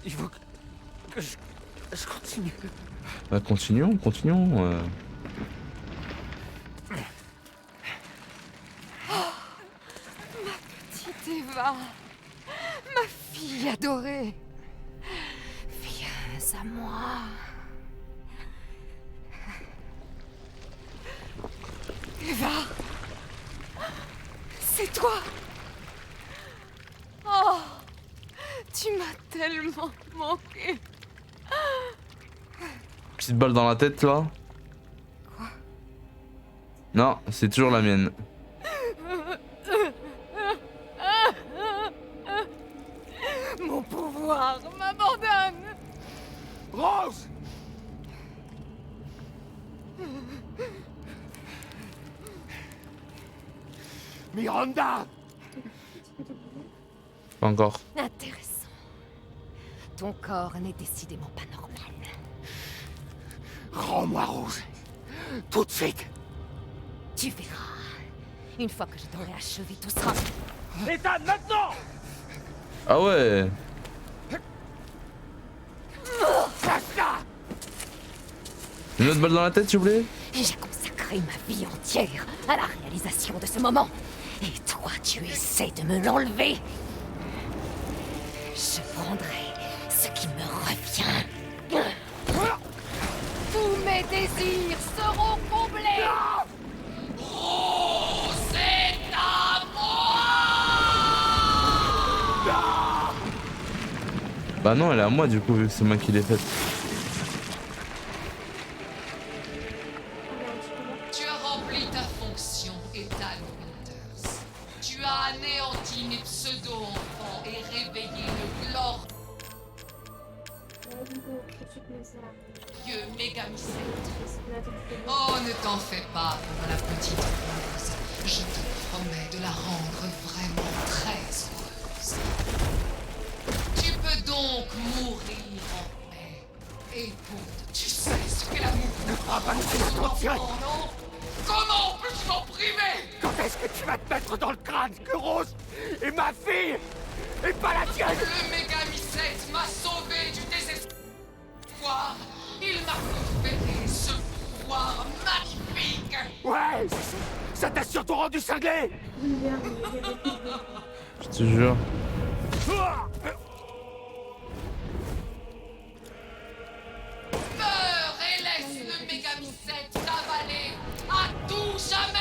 Il faut que je continue. Bah continuons, continuons. Oh, ma petite Eva, ma fille adorée, viens à moi. Eva, c'est toi. Oh, tu m'as tellement manqué. Petite balle dans la tête là. Quoi? Non, c'est toujours la mienne. Mon pouvoir m'abandonne. Rose! Miranda! Pas encore. Intéressant. Ton corps n'est décidément pas normal. Rends-moi Rose. Tout de suite. Tu verras. Une fois que je t'aurai achevé, tout sera... Ethan, maintenant! Ah ouais. Basta! Une autre balle dans la tête, s'il vous plaît. J'ai consacré ma vie entière à la réalisation de ce moment. Et toi, tu essaies de me l'enlever. Je prendrai ce qui me revient. Tous mes désirs seront comblés. Oh, c'est à moi. Bah non, elle est à moi du coup, vu que c'est moi qui l'ai faite. Tu as rempli ta fonction, Ethan Winters. Tu as anéanti mes pseudo-enfants et réveillé le glorieux Mégamicète. Oh, ne t'en fais pas pour la petite Rose. Je te promets de la rendre vraiment très heureuse. Tu peux donc mourir en paix. Et pour tu sais ce qu'est l'amour. Ah bah, c'est trop tiré. Non. Comment peux-tu m'en priver? Quand est-ce que tu vas te mettre dans le crâne que Rose est ma fille et pas la tienne? Le Mégamicète m'a sauvé du désespoir. Il m'a conféré ce pouvoir magnifique. Ouais, ça t'a surtout rendu cinglé. Je te jure. Meurs et laisse le Mégamicète t'avaler à tout jamais.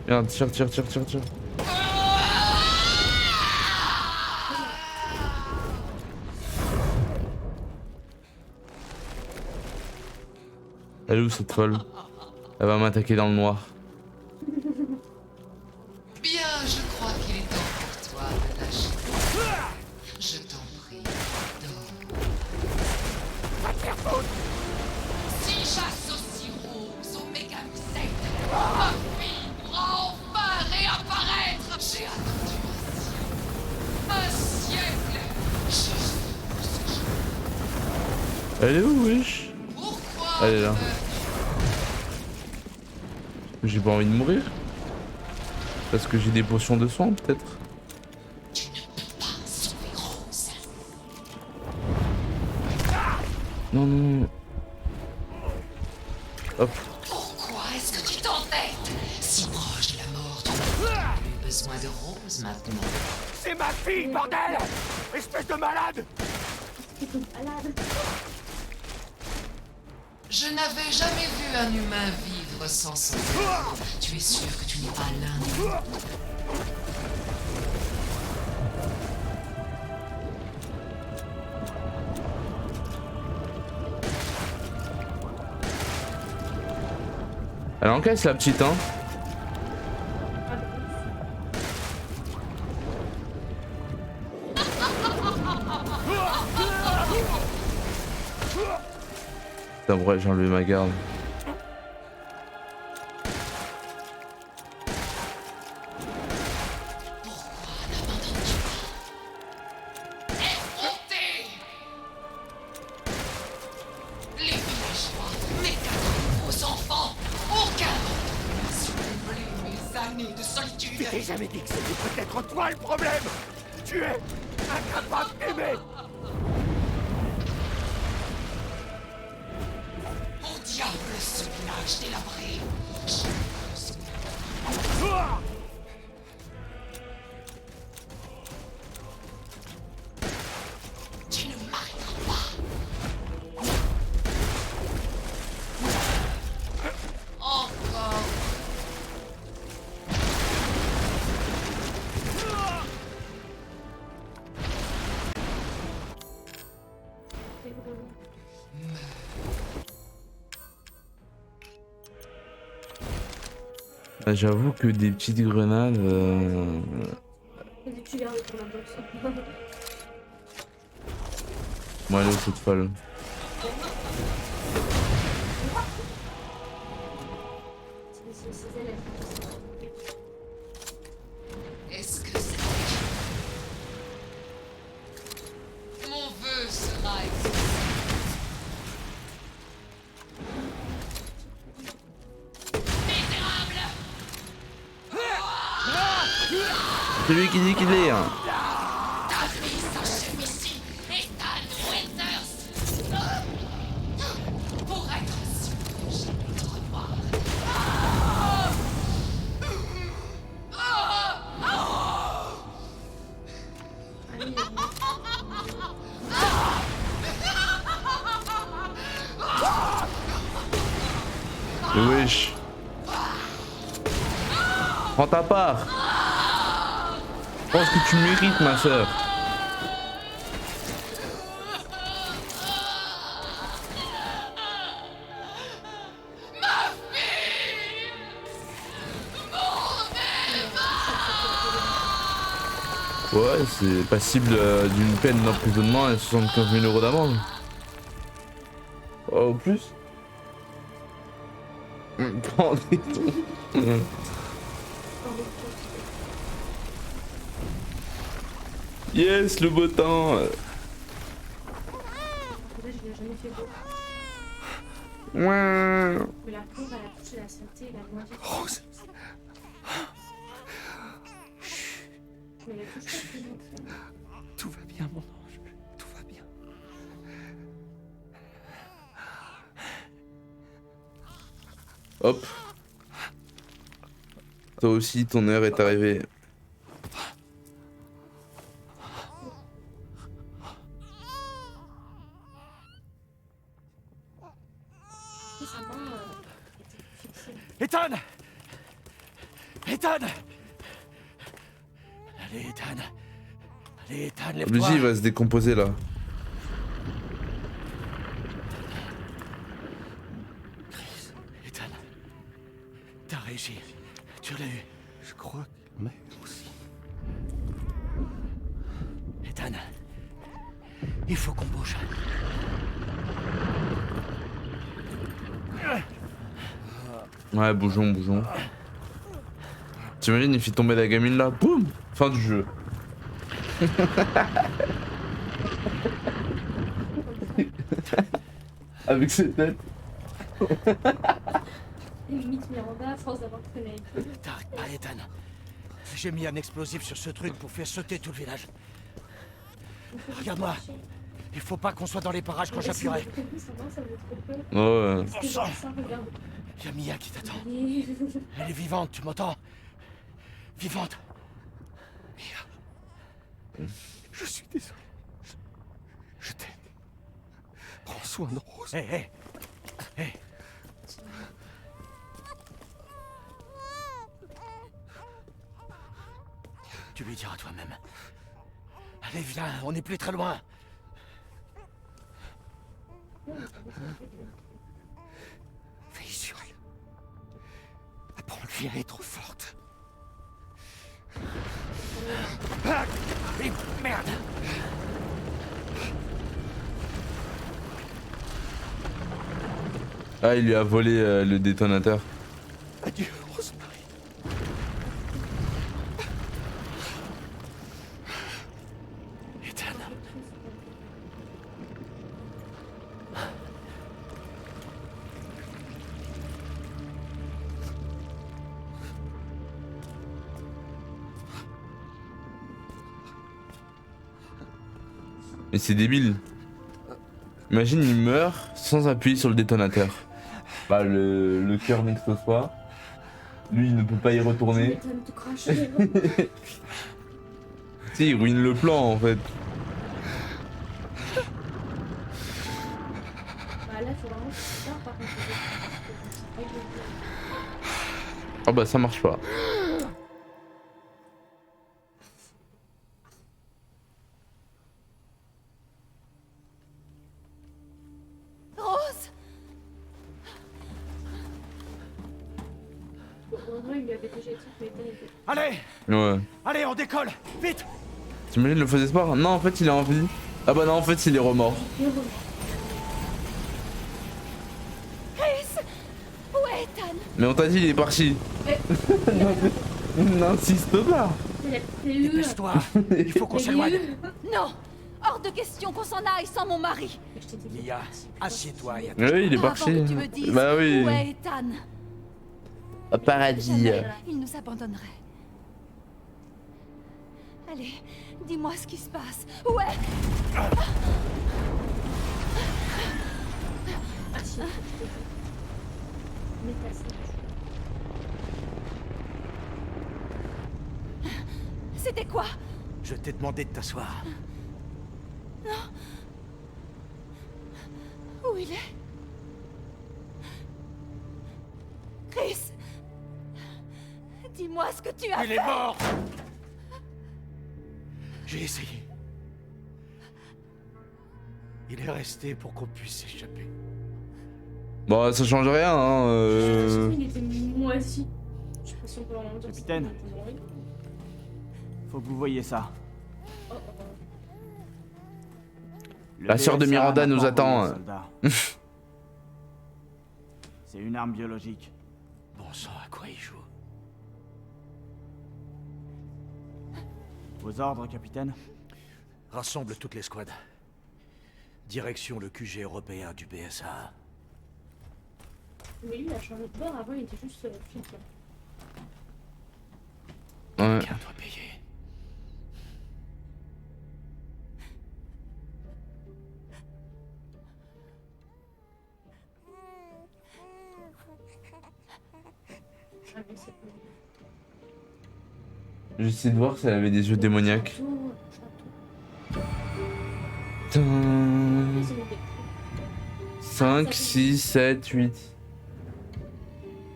Merde, tire, tire, tire, tire, tire. Elle est où cette folle? Elle va m'attaquer dans le noir. Bien, je crois qu'il est temps pour toi de lâcher. Je t'en prie. Elle est où, wesh? Elle est là. J'ai pas envie de mourir? Parce que j'ai des potions de soin, peut-être? Non, non. Hop. Pourquoi est-ce que tu t'embêtes? Si proche de la mort, tu n'as plus besoin de Rose maintenant. C'est ma fille, bordel! Espèce de malade! Je n'avais jamais vu un humain vivre sans son corps. Tu es sûr que tu n'es pas l'un de nous? Elle encaisse la petite, hein. Putain, ouais, j'ai enlevé ma garde. Les villageois, mes cadavres, vos enfants, aucun d'entre vous mes années de solitude. Je t'ai jamais dit que c'était peut-être toi le problème. Tu es incapable d'aimer. Au diable ce village délabré. Tu ne m'arrêteras pas. Encore. Ah, j'avoue que des petites grenades. Tu gardes ton box. Moi, elle est toute folle. Est-ce que c'est... Mon vœu sera exaucé. C'est lui qui dit qu'il est, hein. Ta vie s'achève ici, Ethan Winters. Pour être sûr que je vais te revoir. Mais wesh. Prends ta part. Je pense que tu mérites, ma soeur. Ouais, c'est passible d'une peine d'emprisonnement et 75 000 € d'amende. Oh, au plus. Yes, le beau temps. Ouais. Mais la pauvre, elle a touché la santé et la moitié. Rose. Mais elle touche pas plus longtemps. Tout va bien, mon ange. Tout va bien. Hop. Toi aussi, ton heure est arrivée. Ethan! Ethan! Allez, Ethan. Allez, Ethan, lève-toi. Lui, il va se décomposer là. Chris, Ethan. T'as réussi. Tu l'as eu. Je crois que m'a eu aussi. Ethan. Il faut qu'on bouge. Ouais, bougeons, bougeons. T'imagines, il fait tomber la gamine là, boum, fin du jeu. Avec ses têtes. Et limite Miranda sans avoir traîné avec lui. T'arrêtes pas, Ethan. J'ai mis un explosif sur ce truc pour faire sauter tout le village. Regarde-moi. Il faut pas qu'on soit dans les parages quand j'appuierai. Ouais. Bon sang. Y'a Mia qui t'attend. Elle est vivante, tu m'entends? Vivante. Mia. Je suis désolé. Je t'aime. Prends soin de Rose. Hé. Tu lui diras toi-même. Allez, viens, on n'est plus très loin. Veille sur elle. Apprends-lui à être forte. Ah, et merde. Ah, il lui a volé le détonateur. Adieu, Rosemary. Ethan. Mais c'est débile. Imagine, il meurt sans appuyer sur le détonateur. Bah, le cœur n'explose pas. Lui, il ne peut pas y retourner. Si, il ruine le plan en fait. Bah là, faut vraiment que tu pars, par contre. Ah bah ça marche pas. Rose! Heureusement, il lui avait déjà dit que Ethan était... Allez! Ouais. Allez, on décolle! Vite! T'imagines le faux espoir? Non, en fait, il a envie. Ah bah non, en fait, il est remords. Chris! Où est Ethan? Mais on t'a dit, il est parti. N'insiste pas. Dépêche-toi! Il faut qu'on s'éloigne! Non! Hors de question qu'on s'en aille sans mon mari! Mia, assieds-toi et Oui, il est Avant parti. que tu me dises Bah oui. où est Ethan? Au paradis. Jamais il nous abandonnerait. Allez, dis-moi ce qui se passe. Où est... C'était quoi? Je t'ai demandé de t'asseoir. Non. Où il est? Chris! Dis-moi ce que tu as fait! Il est mort! J'ai essayé. Il est resté pour qu'on puisse s'échapper. Bon, ça change rien, hein. Il était moisi. Je sais pas si on peut en dire. Capitaine. Faut que vous voyez ça. La sœur de Miranda nous attend. C'est une arme biologique. Bon sang, à quoi il joue? Vos ordres, capitaine? Rassemble toutes les squads. Direction le QG européen du BSA. Mais lui, il a changé de bord. Avant, il était juste flic. Ouais. Quelqu'un doit payer. J'essaie de voir si elle avait des yeux démoniaques. 5, 6, 7, 8.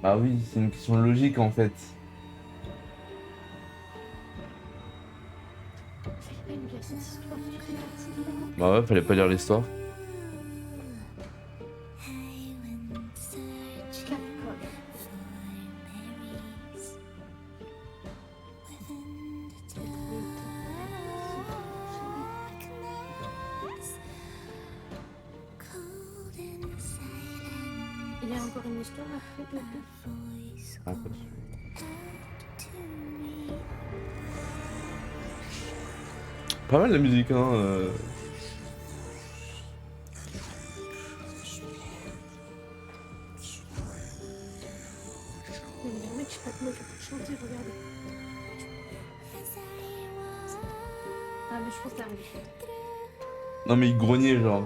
Bah oui, c'est une question logique en fait. Bah ouais, fallait pas lire l'histoire. Il y a encore une histoire après Bébé. Ah, pas sûr. Pas mal la musique, hein. Mais le mec, je sais pas comment il fait pour chanter, regardez. Ah, mais je pense que t'as raison. Non mais il grognait genre.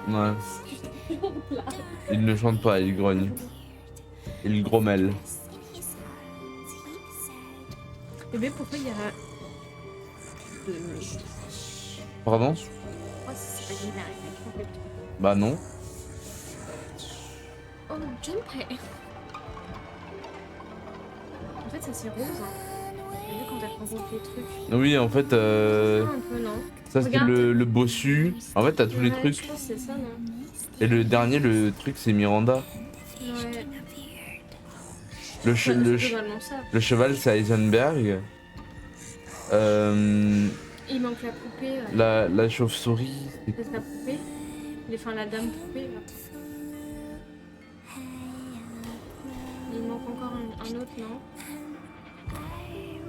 Ouais. Il ne chante pas, il grogne. Il grommelle. Mais pourquoi il y a... Pardon? Oh, c'est pas générique. Bah non. Oh, Junpei. En fait, ça c'est rose. T'as vu quand elle rencontre les trucs? Oui, en fait, Un peu, non? ça c'était Regarde. le bossu. En fait, t'as tous les Ouais, trucs. je pense que c'est ça, non? Et le dernier, le truc, c'est Miranda. Ouais. Le, Ouais, le, c'est globalement ça. le cheval, c'est Heisenberg. Il manque la poupée. La chauve-souris. C'est la poupée. Enfin, la dame poupée, là. Il manque encore un autre, non?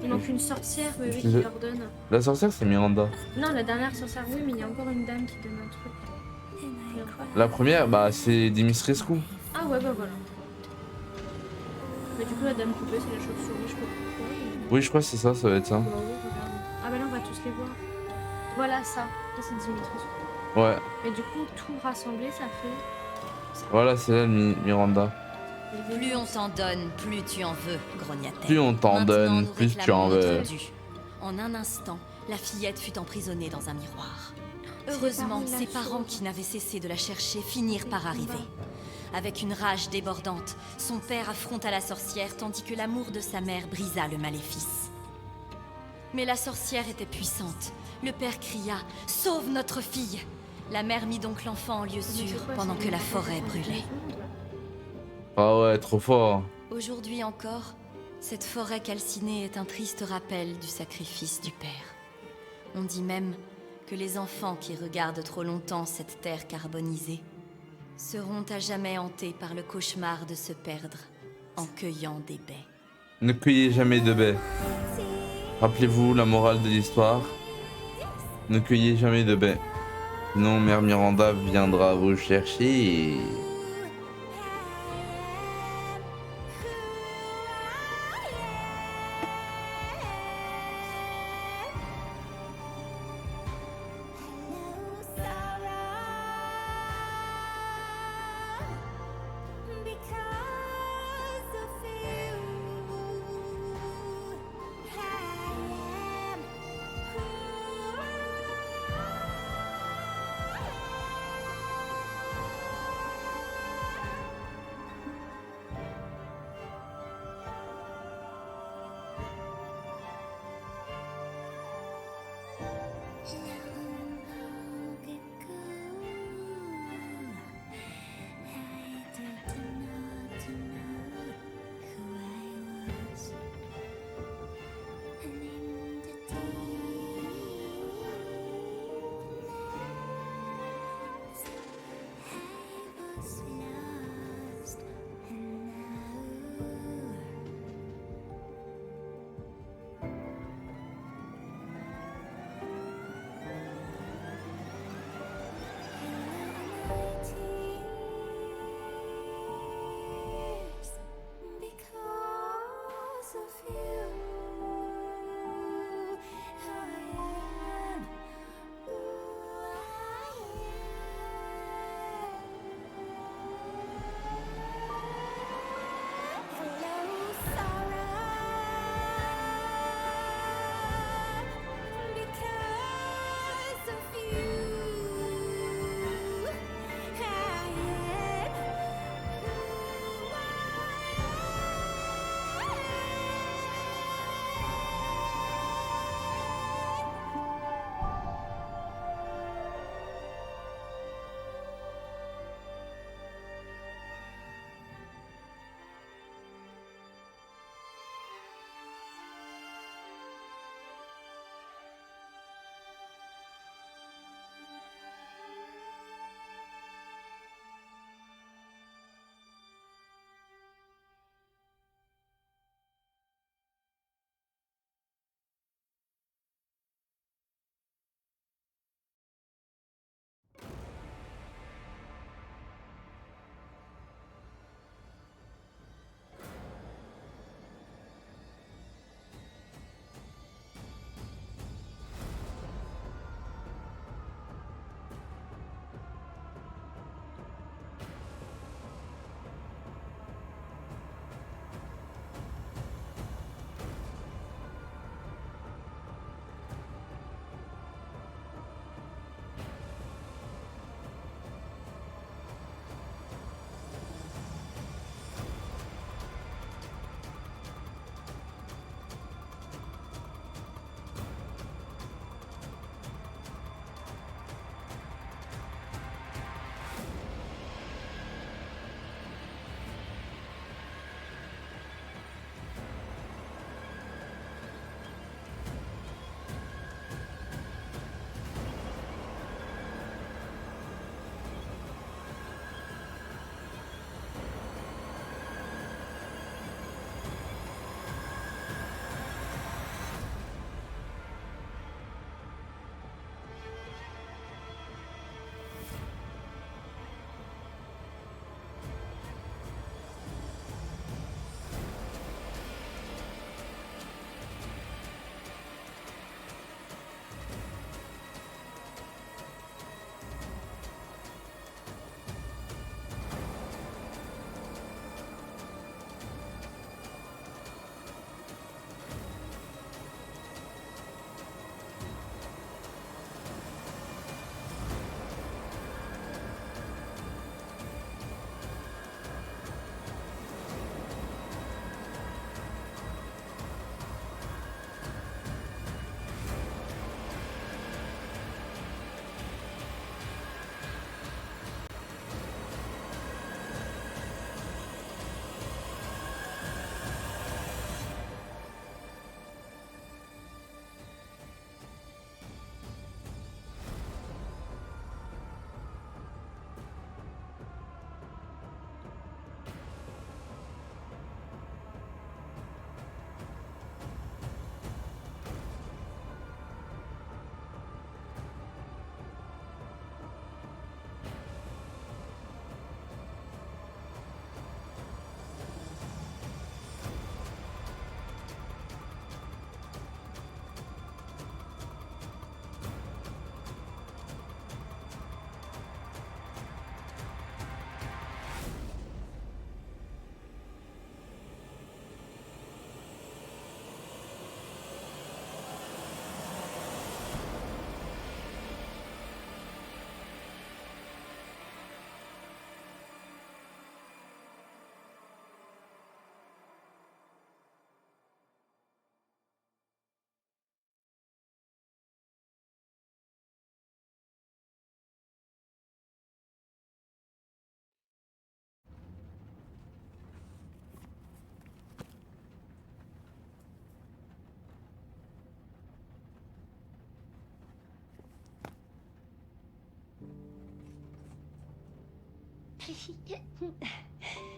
Il manque une sorcière, oui, qui leur donne. La sorcière, c'est Miranda. Non, la dernière sorcière, oui, mais il y a encore une dame qui donne un truc. La première, bah, c'est Dimitrescu. Ah ouais, bah voilà. Mais du coup, la dame poupée, c'est la chauve-souris, je sais pas pourquoi. Mais... Oui, je crois que c'est ça, ça va être ça. Bah oui, regarde. Ah bah là, on va tous les voir. Voilà ça. Ça, c'est Dimitrescu. Ouais. Et du coup, tout rassemblé, ça fait... Voilà, c'est là Miranda. Plus on t'en donne, plus tu en veux, grogna-t-elle. Plus on t'en donne, plus tu en veux. En un instant, la fillette fut emprisonnée dans un miroir. Heureusement, ses parents qui n'avaient cessé de la chercher finirent par arriver. Avec une rage débordante, son père affronta la sorcière tandis que l'amour de sa mère brisa le maléfice. Mais la sorcière était puissante. Le père cria « Sauve notre fille !» La mère mit donc l'enfant en lieu sûr pendant que la forêt brûlait. Ah ouais, trop fort. Aujourd'hui encore, cette forêt calcinée est un triste rappel du sacrifice du père. On dit même que les enfants qui regardent trop longtemps cette terre carbonisée seront à jamais hantés par le cauchemar de se perdre en cueillant des baies. Ne cueillez jamais de baies. Rappelez-vous la morale de l'histoire. Ne cueillez jamais de baies. Sinon, Mère Miranda viendra vous chercher.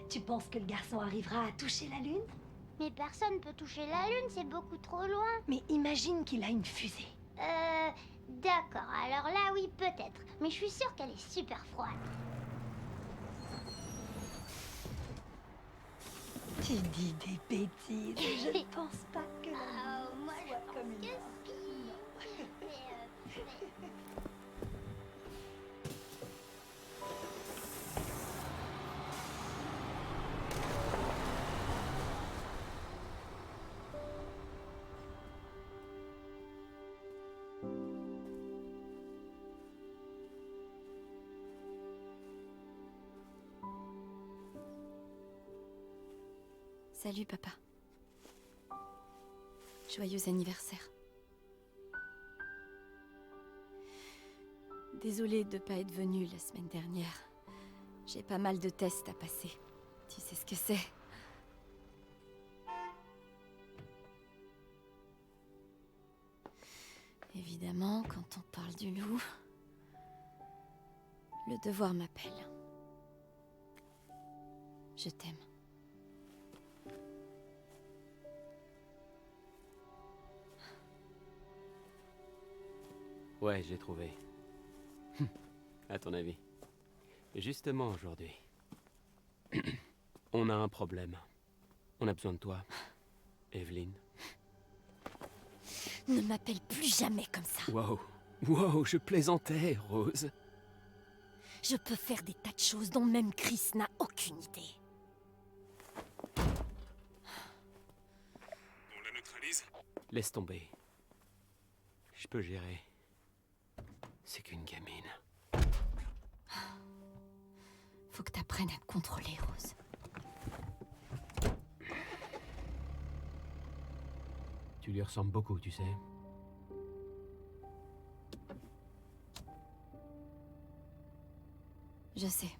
Tu penses que le garçon arrivera à toucher la Lune? Mais personne peut toucher la Lune, c'est beaucoup trop loin. Mais imagine qu'il a une fusée. D'accord, alors là oui, peut-être. Mais je suis sûre qu'elle est super froide. Tu dis des bêtises. Je ne pense pas que la Lune moi, soit je comme une... Salut, papa. Joyeux anniversaire. Désolée de ne pas être venue la semaine dernière. J'ai pas mal de tests à passer. Tu sais ce que c'est. Évidemment, quand on parle du loup, le devoir m'appelle. Je t'aime. Ouais, j'ai trouvé. À ton avis. Justement aujourd'hui. On a un problème. On a besoin de toi, Evelyn. Ne m'appelle plus jamais comme ça. Wow. Wow, je plaisantais, Rose. Je peux faire des tas de choses dont même Chris n'a aucune idée. On la neutralise? Laisse tomber. Je peux gérer. C'est qu'une gamine. Faut que t'apprennes à te contrôler, Rose. Tu lui ressembles beaucoup, tu sais. Je sais.